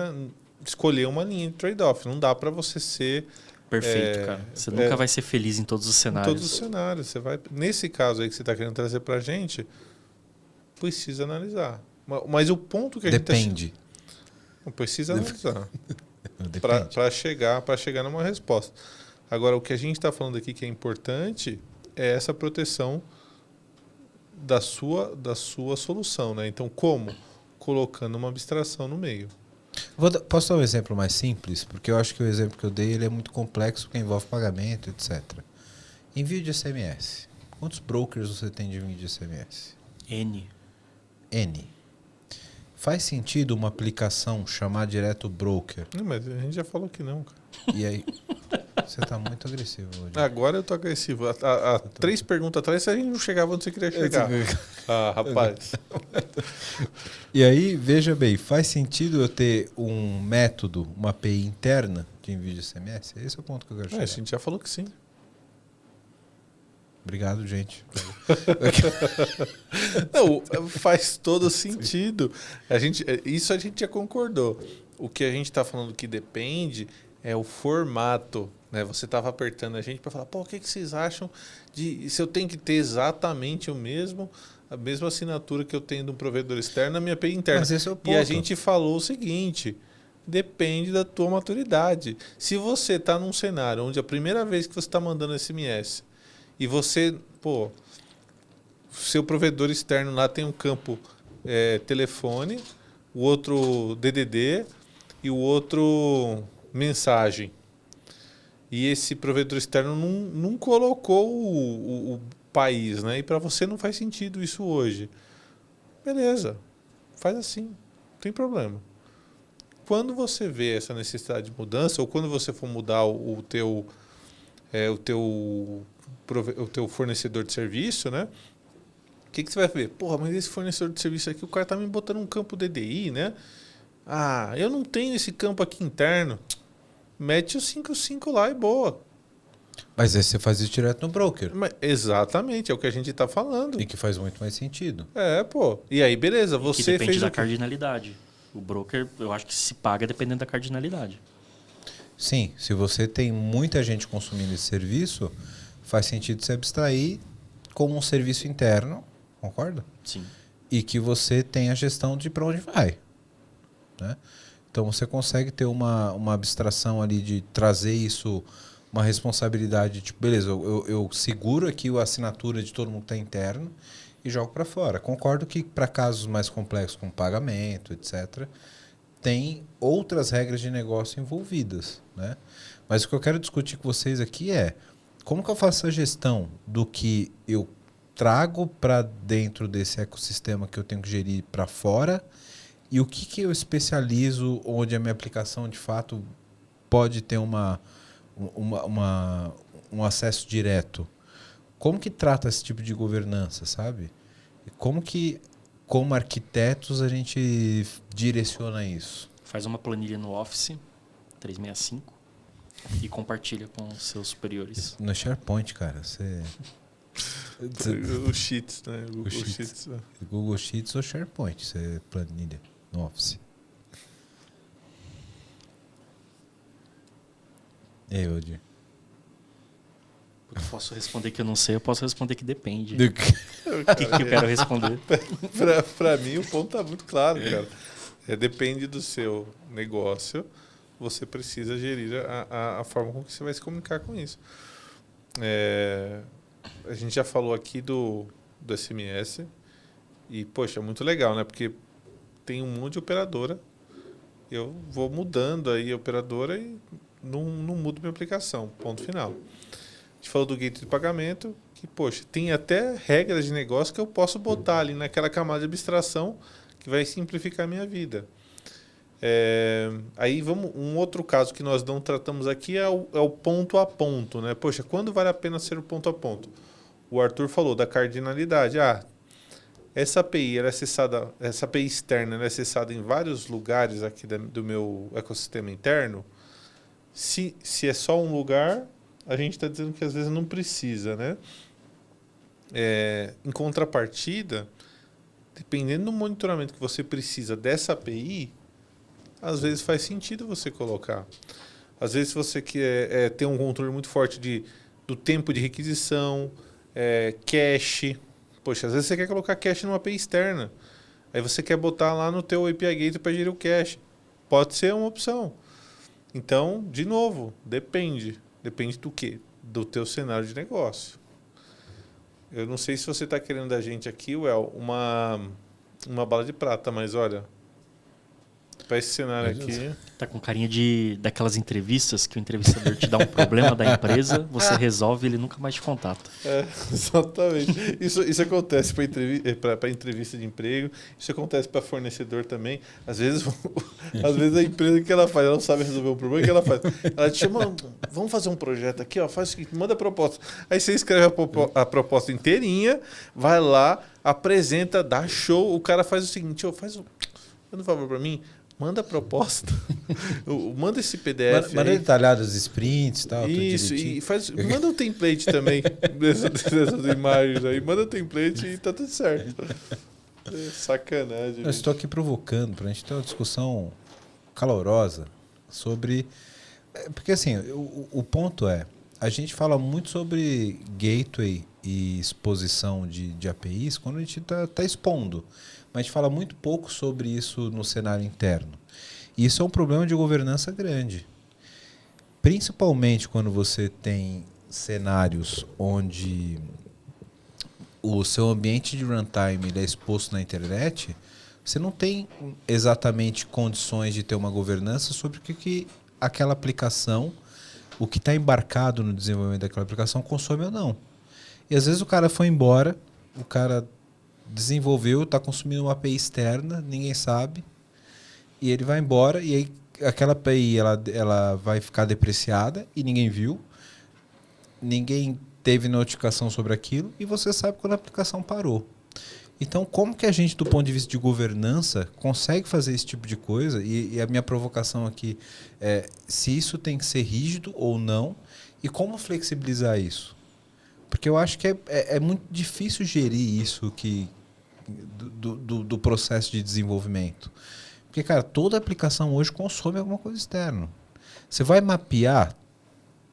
escolher uma linha de trade-off. Não dá para você ser... Perfeito, cara. Você nunca vai ser feliz em todos os cenários. Em todos os cenários. Você vai, nesse caso aí que você está querendo trazer para a gente, precisa analisar. Mas o ponto que a gente... Depende. Não precisa analisar. Depende. Para chegar numa resposta. Agora, o que a gente está falando aqui que é importante é essa proteção da sua solução, né? Então, como? Colocando uma abstração no meio. Posso dar um exemplo mais simples? Porque eu acho que o exemplo que eu dei ele é muito complexo, porque envolve pagamento, etc. Envio de SMS. Quantos brokers você tem de envio de SMS? N. Faz sentido uma aplicação chamar direto broker? Não, mas a gente já falou que não, cara. E aí, você está muito agressivo hoje. Agora eu tô agressivo. Há 3 perguntas atrás a gente não chegava onde você queria chegar. Rapaz. E aí, veja bem, faz sentido eu ter um método, uma API interna de envio de SMS? Esse é o ponto que eu quero chegar. A gente já falou que sim. Obrigado, gente. Não, faz todo sentido. Isso a gente já concordou. O que a gente está falando que depende é o formato. Né? Você estava apertando a gente para falar, o que vocês acham se eu tenho que ter exatamente a mesma assinatura que eu tenho de um provedor externo na minha API interna? Mas esse é o ponto. E a gente falou o seguinte: depende da tua maturidade. Se você está num cenário onde a primeira vez que você está mandando SMS e você, seu provedor externo lá tem um campo telefone, o outro DDD e o outro mensagem. E esse provedor externo não colocou o país, né? E para você não faz sentido isso hoje. Beleza, faz assim, não tem problema. Quando você vê essa necessidade de mudança, ou quando você for mudar o teu fornecedor de serviço, né? O que você vai ver? Mas esse fornecedor de serviço aqui, o cara tá me botando um campo DDI, né? Eu não tenho esse campo aqui interno. Mete o 5.5 lá e boa. Mas aí você faz isso direto no broker. Exatamente, é o que a gente tá falando. E que faz muito mais sentido. E aí, beleza, você que depende fez da cardinalidade. O broker, eu acho que se paga dependendo da cardinalidade. Sim, se você tem muita gente consumindo esse serviço, faz sentido se abstrair como um serviço interno, concorda? Sim. E que você tem a gestão de para onde vai. Né? Então você consegue ter uma abstração ali de trazer isso uma responsabilidade, tipo, beleza, eu seguro aqui a assinatura de todo mundo que está interno e jogo para fora. Concordo que para casos mais complexos, como pagamento, etc., tem outras regras de negócio envolvidas, né? Mas o que eu quero discutir com vocês aqui é como que eu faço a gestão do que eu trago para dentro desse ecossistema que eu tenho que gerir para fora e o que eu especializo onde a minha aplicação de fato pode ter um acesso direto. Como que trata esse tipo de governança, sabe? E como que, como arquitetos, a gente direciona isso? Faz uma planilha no Office 365 e compartilha com os seus superiores. No SharePoint, cara, O Sheets, né? O Google Sheets. Google Sheets ou SharePoint, você planilha no Office. E aí, Odir? Eu posso responder que eu não sei, eu posso responder que depende. Do O que eu quero responder? Pra mim, o ponto tá muito claro, cara. Depende do seu negócio, você precisa gerir a forma com que você vai se comunicar com isso. A gente já falou aqui do SMS e, poxa, é muito legal, né? Porque tem um monte de operadora, eu vou mudando aí a operadora e não mudo minha aplicação, ponto final. A gente falou do gateway de pagamento, que, poxa, tem até regras de negócio que eu posso botar ali naquela camada de abstração que vai simplificar a minha vida. Aí um outro caso que nós não tratamos aqui é o ponto a ponto, né? Poxa, quando vale a pena ser o ponto a ponto? O Arthur falou da cardinalidade. Essa API, essa API externa ela é acessada em vários lugares aqui do meu ecossistema interno. Se é só um lugar, a gente está dizendo que às vezes não precisa, né? Em contrapartida, dependendo do monitoramento que você precisa dessa API, às vezes faz sentido você colocar. Às vezes você quer ter um controle muito forte do tempo de requisição, cache. Poxa, às vezes você quer colocar cache numa API externa. Aí você quer botar lá no teu API Gateway para gerir o cache. Pode ser uma opção. Então, de novo, depende. Depende do quê? Do teu cenário de negócio. Eu não sei se você está querendo da gente aqui, Well, uma bala de prata, mas olha, para esse cenário aqui... Tá com carinha daquelas entrevistas que o entrevistador te dá um problema da empresa, você resolve e ele nunca mais te contata. Exatamente. Isso acontece para entrevista de emprego, isso acontece para fornecedor também. Às vezes a empresa que ela faz, ela não sabe resolver um problema, o que ela faz? Ela te chama, vamos fazer um projeto aqui, faz o seguinte, manda a proposta. Aí você escreve a proposta inteirinha, vai lá, apresenta, dá show, o cara faz o seguinte, manda um favor para mim, manda a proposta, manda esse PDF. Manda detalhado os sprints e tal. Isso, e manda um template também dessas imagens aí. Manda um template e tá tudo certo. Sacanagem. Eu estou aqui provocando para a gente ter uma discussão calorosa sobre... Porque assim, o ponto é, a gente fala muito sobre gateway e exposição de APIs quando a gente tá expondo. Mas a gente fala muito pouco sobre isso no cenário interno. E isso é um problema de governança grande. Principalmente quando você tem cenários onde o seu ambiente de runtime ele é exposto na internet, você não tem exatamente condições de ter uma governança sobre o que aquela aplicação, o que está embarcado no desenvolvimento daquela aplicação consome ou não. E às vezes o cara foi embora, o cara desenvolveu, está consumindo uma API externa, ninguém sabe, e ele vai embora, e aí aquela API ela vai ficar depreciada e ninguém viu, ninguém teve notificação sobre aquilo, e você sabe quando a aplicação parou. Então, como que a gente, do ponto de vista de governança, consegue fazer esse tipo de coisa? E a minha provocação aqui é se isso tem que ser rígido ou não, e como flexibilizar isso? Porque eu acho que é muito difícil gerir isso do processo de desenvolvimento. Porque, cara, toda aplicação hoje consome alguma coisa externa. Você vai mapear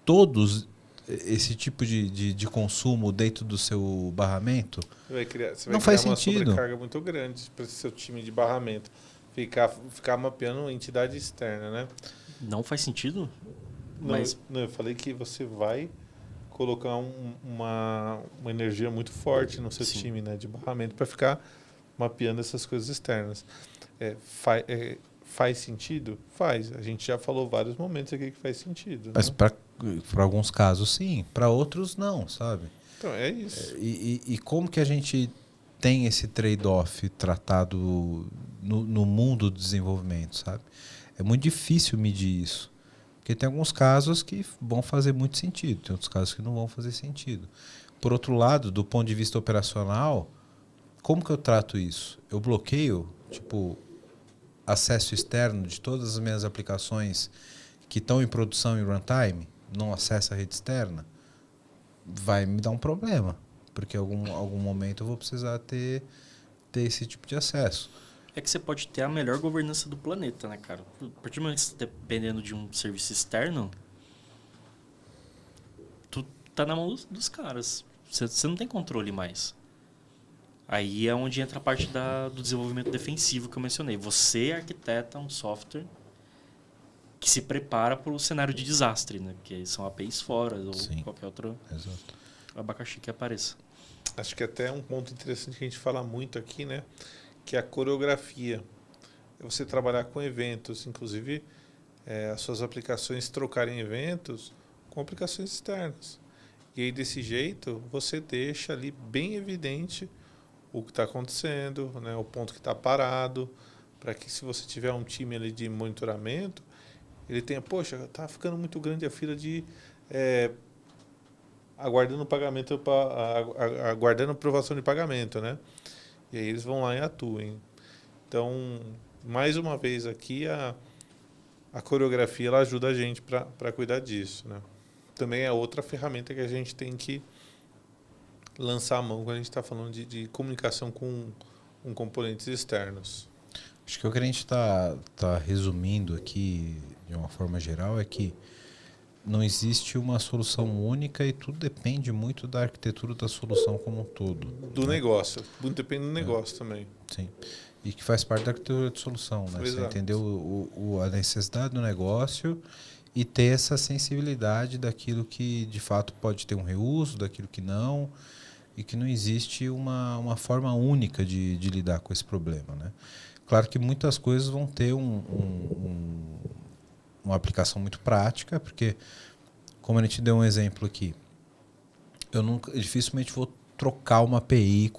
todos esse tipo de consumo dentro do seu barramento? Você vai não criar faz uma sentido. sobrecarga muito grande para o seu time de barramento. Ficar mapeando uma entidade externa, né? Não faz sentido? Não, eu falei que você vai colocar uma energia muito forte no seu time, né, de barramento para ficar mapeando essas coisas externas. Faz sentido? Faz. A gente já falou vários momentos aqui que faz sentido. Mas né? para alguns casos, sim. Para outros, não, sabe? Então, é isso. E como que a gente tem esse trade-off tratado no mundo do desenvolvimento, sabe? É muito difícil medir isso. Porque tem alguns casos que vão fazer muito sentido, tem outros casos que não vão fazer sentido. Por outro lado, do ponto de vista operacional, como que eu trato isso? Eu bloqueio, tipo, acesso externo de todas as minhas aplicações que estão em produção em runtime, não acessa a rede externa? Vai me dar um problema, porque em algum momento eu vou precisar ter esse tipo de acesso. É que você pode ter a melhor governança do planeta, né, cara? A partir do momento que você está dependendo de um serviço externo, tu tá na mão dos caras. Você não tem controle mais. Aí é onde entra a parte do desenvolvimento defensivo que eu mencionei. Você arquiteta um software que se prepara para o cenário de desastre, né? Que são APIs fora ou qualquer outro abacaxi que apareça. Acho que até um ponto interessante que a gente fala muito aqui, né? Que é a coreografia. É você trabalhar com eventos, inclusive as suas aplicações trocarem eventos com aplicações externas. E aí, desse jeito, você deixa ali bem evidente o que está acontecendo, né? O ponto que está parado, para que se você tiver um time ali de monitoramento, ele tenha, poxa, está ficando muito grande a fila de aguardando pagamento, aguardando aprovação de pagamento, né? E aí eles vão lá e atuem. Então, mais uma vez aqui, a coreografia ela ajuda a gente para cuidar disso, né? Também é outra ferramenta que a gente tem que lançar a mão quando a gente está falando de comunicação com componentes externos. Acho que o que a gente tá resumindo aqui, de uma forma geral, é que não existe uma solução única e tudo depende muito da arquitetura da solução como um todo. Do negócio. Muito depende do negócio também. Sim. E que faz parte da arquitetura de solução, né? Você entendeu a necessidade do negócio e ter essa sensibilidade daquilo que de fato pode ter um reuso, daquilo que não, e que não existe uma forma única de lidar com esse problema, né? Claro que muitas coisas vão ter uma aplicação muito prática, porque, como a gente deu um exemplo aqui, eu dificilmente vou trocar uma API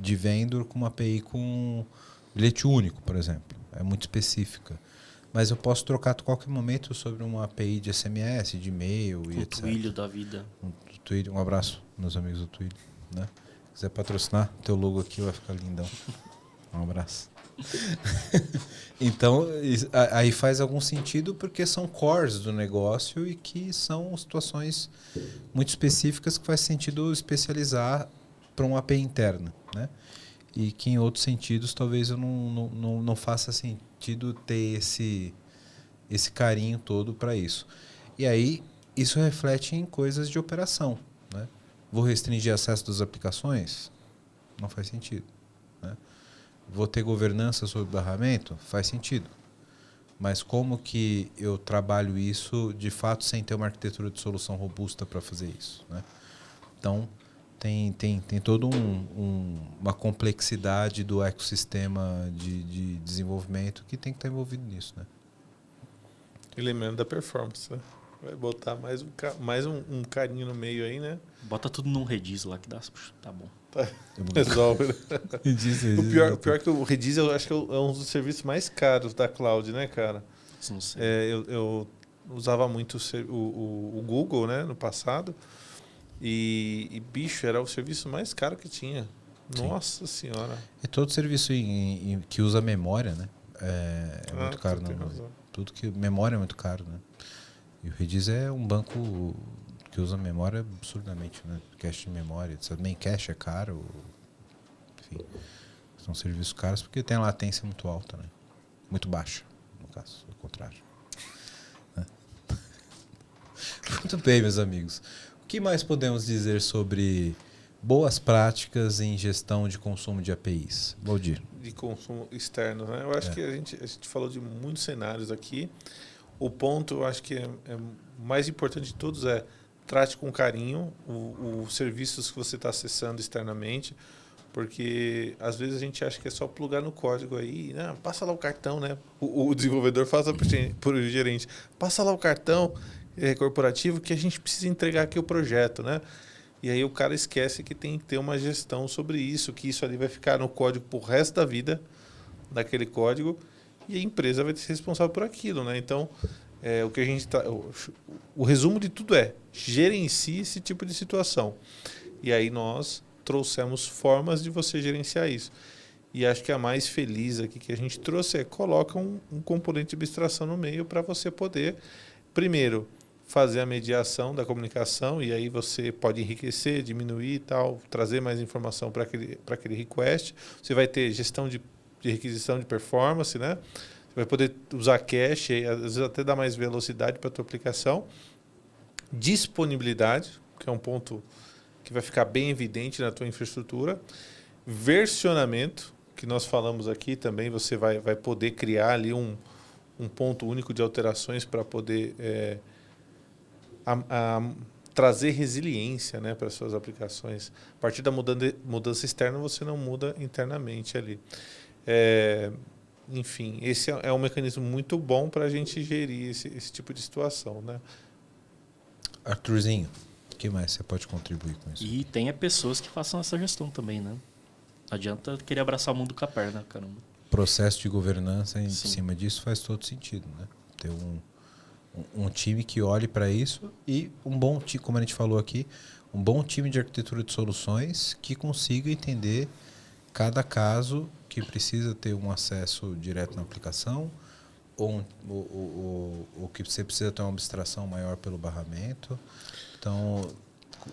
de vendor com uma API com bilhete único, por exemplo. É muito específica. Mas eu posso trocar a qualquer momento sobre uma API de SMS, de e-mail e etc. Twilio da vida. Um abraço, meus amigos do Twilio. Né? Se quiser patrocinar, teu logo aqui vai ficar lindão. Um abraço. Então, aí faz algum sentido porque são cores do negócio e que são situações muito específicas que faz sentido especializar para uma API interna, né? E que em outros sentidos talvez eu não faça sentido ter esse carinho todo para isso. E aí isso reflete em coisas de operação, né? Vou restringir acesso das aplicações? Não faz sentido, né? Vou ter governança sobre o barramento? Faz sentido. Mas como que eu trabalho isso de fato sem ter uma arquitetura de solução robusta para fazer isso, né? Então, tem toda uma complexidade do ecossistema de desenvolvimento que tem que estar envolvido nisso, né? E lembrando da performance, né? Vai botar mais um carinho no meio aí, né? Bota tudo num Redis lá que dá. Tá bom. Resolve. O pior é que o Redis eu acho que é um dos serviços mais caros da cloud, né, cara? Não sei. Eu usava muito o Google, né, no passado. E bicho, era o serviço mais caro que tinha. Sim. Nossa senhora. E todo serviço que usa memória, né? É muito caro. Tudo que memória é muito caro, né? E o Redis é um banco que usa memória absurdamente, né? Cache de memória, também cache é caro. Enfim, são serviços caros porque tem a latência muito alta, né? Muito baixa, no caso, ao contrário. Né? Muito bem, meus amigos. O que mais podemos dizer sobre boas práticas em gestão de consumo de APIs? Valdir. De consumo externo, né? Eu acho que a gente falou de muitos cenários aqui. O ponto, eu acho que é mais importante de todos trate com carinho os serviços que você está acessando externamente, porque às vezes a gente acha que é só plugar no código aí, né? Passa lá o cartão, né? O desenvolvedor fala para o gerente, passa lá o cartão corporativo que a gente precisa entregar aqui o projeto, né? E aí o cara esquece que tem que ter uma gestão sobre isso, que isso ali vai ficar no código pro resto da vida, daquele código, e a empresa vai ser responsável por aquilo, né? Então, o que a gente o resumo de tudo gerencie esse tipo de situação. E aí nós trouxemos formas de você gerenciar isso. E acho que a mais feliz aqui que a gente trouxe coloca um componente de abstração no meio para você poder, primeiro, fazer a mediação da comunicação, e aí você pode enriquecer, diminuir e tal, trazer mais informação para aquele request. Você vai ter gestão de requisição de performance, né? Você vai poder usar cache, e às vezes até dar mais velocidade para a tua aplicação. Disponibilidade, que é um ponto que vai ficar bem evidente na tua infraestrutura. Versionamento, que nós falamos aqui também, você vai poder criar ali um ponto único de alterações para poder trazer resiliência, né, para as suas aplicações. A partir da mudança externa, você não muda internamente ali. Enfim, esse é um mecanismo muito bom para a gente gerir esse tipo de situação, né? Arthurzinho, o que mais você pode contribuir com isso? E tenha pessoas que façam essa gestão também, né? Não adianta querer abraçar o mundo com a perna, caramba. Processo de governança em cima disso faz todo sentido, né? Ter um time que olhe para isso e um bom time, como a gente falou aqui, um bom time de arquitetura de soluções que consiga entender cada caso que precisa ter um acesso direto na aplicação ou que você precisa ter uma abstração maior pelo barramento. Então,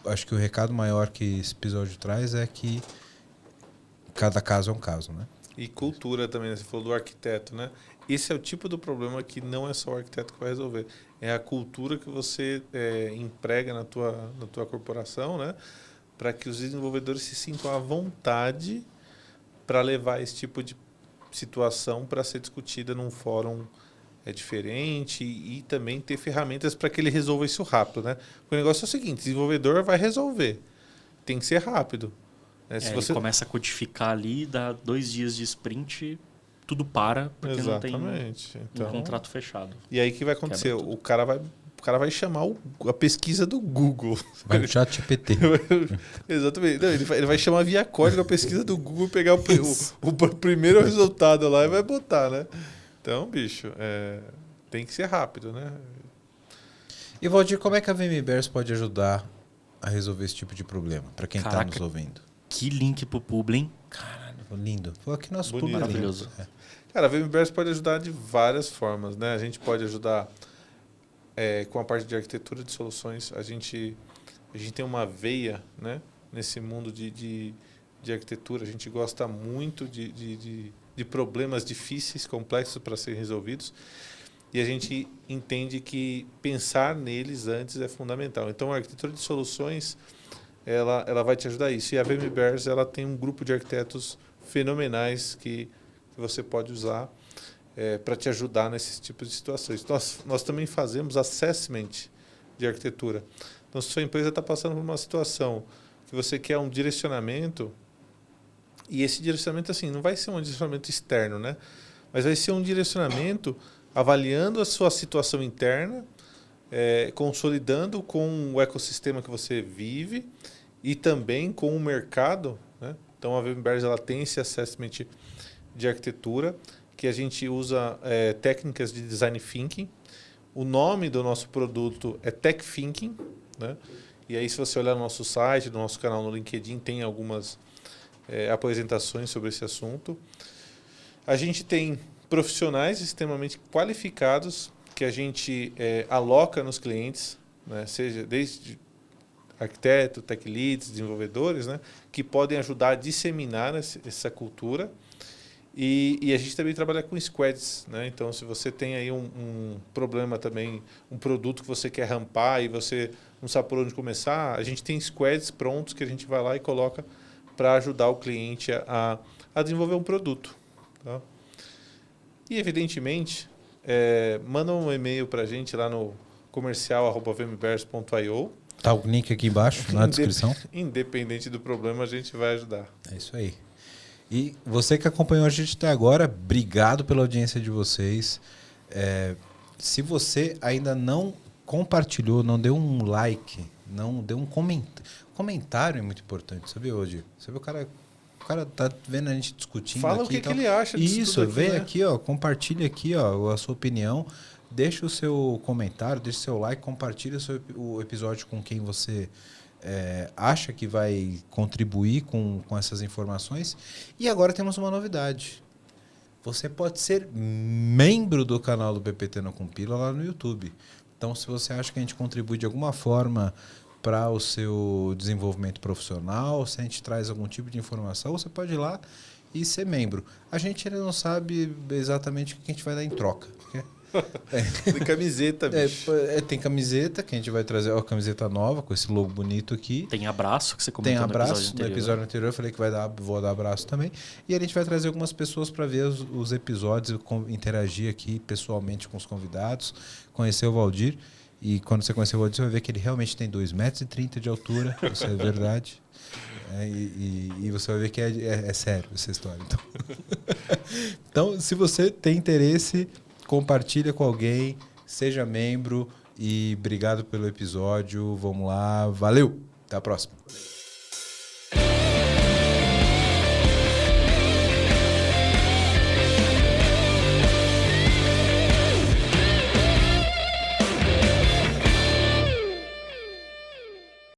acho que o recado maior que esse episódio traz é que cada caso é um caso, né? E cultura também, né? Você falou do arquiteto, né? Esse é o tipo do problema que não é só o arquiteto que vai resolver. É a cultura que você emprega na tua corporação, né? Para que os desenvolvedores se sintam à vontade para levar esse tipo de situação para ser discutida num fórum diferente e também ter ferramentas para que ele resolva isso rápido, né? O negócio é o seguinte, o desenvolvedor vai resolver. Tem que ser rápido. Se você ele começa a codificar ali, dá 2 dias de sprint, tudo para, porque Exatamente. não tem um contrato fechado. E aí o que vai acontecer? O cara vai chamar a pesquisa do Google. Vai no ChatGPT. Exatamente. Não, ele vai chamar via código a pesquisa do Google, pegar o primeiro resultado lá e vai botar, né? Então, bicho, tem que ser rápido, né? E, Valdir, como é que a VMBears pode ajudar a resolver esse tipo de problema, para quem está nos ouvindo? Que link pro Publi, hein? Caralho, lindo. Foi aqui nosso Bonito, Publi. Maravilhoso. Cara, a VMBears pode ajudar de várias formas, né? A gente pode ajudar com a parte de arquitetura de soluções. A gente tem uma veia, né? Nesse mundo de arquitetura. A gente gosta muito de problemas difíceis, complexos para serem resolvidos. E a gente entende que pensar neles antes é fundamental. Então, a arquitetura de soluções, ela vai te ajudar a isso. E a VMBears, ela tem um grupo de arquitetos fenomenais que você pode usar para te ajudar nesses tipos de situações. Nós também fazemos assessment de arquitetura. Então, se sua empresa está passando por uma situação que você quer um direcionamento, e esse direcionamento assim não vai ser um direcionamento externo, né? Mas vai ser um direcionamento avaliando a sua situação interna, consolidando com o ecossistema que você vive e também com o mercado, né? Então, a VMBears, ela tem esse assessment de arquitetura, que a gente usa técnicas de design thinking. O nome do nosso produto é Tech Thinking, né? E aí, se você olhar no nosso site, no nosso canal no LinkedIn, tem algumas apresentações sobre esse assunto. A gente tem profissionais extremamente qualificados que a gente aloca nos clientes, né? Seja desde arquiteto, tech leads, desenvolvedores, né? Que podem ajudar a disseminar essa cultura. E a gente também trabalha com squads, né? Então, se você tem aí um problema também, um produto que você quer rampar e você não sabe por onde começar, a gente tem squads prontos que a gente vai lá e coloca para ajudar o cliente a desenvolver um produto. Tá? E, evidentemente, Manda um e-mail pra gente lá no comercial@vmbears.io. Tá o link aqui embaixo na descrição. Independente do problema, a gente vai ajudar. É isso aí. E você que acompanhou a gente até agora, obrigado pela audiência de vocês. Se você ainda não compartilhou, não deu um like, não deu um comentário, é muito importante, sabe, hoje? Você vê o cara tá vendo a gente discutindo Fala aqui. o que ele acha disso. Isso, tudo aqui, vem né? aqui, ó, compartilha aqui, ó, a sua opinião. Deixa o seu comentário, deixa o seu like, compartilha o episódio com quem você acha que vai contribuir com essas informações. E agora temos uma novidade. Você pode ser membro do canal do PPT Não Compila lá no YouTube. Então, se você acha que a gente contribui de alguma forma para o seu desenvolvimento profissional, se a gente traz algum tipo de informação, você pode ir lá e ser membro. A gente ainda não sabe exatamente o que a gente vai dar em troca. Tem camiseta, bicho. Tem camiseta que a gente vai trazer, uma camiseta nova com esse logo bonito aqui. Tem abraço que você comentou Tem abraço no episódio anterior. Eu falei que vou dar abraço também. E a gente vai trazer algumas pessoas para ver os episódios, interagir aqui pessoalmente com os convidados, conhecer o Valdir. E quando você conhecer o Valdir, você vai ver que ele realmente tem 2,30 metros de altura. Isso é verdade. E você vai ver que é sério essa história. Então, se você tem interesse, compartilha com alguém, seja membro e obrigado pelo episódio. Vamos lá, valeu! Até a próxima.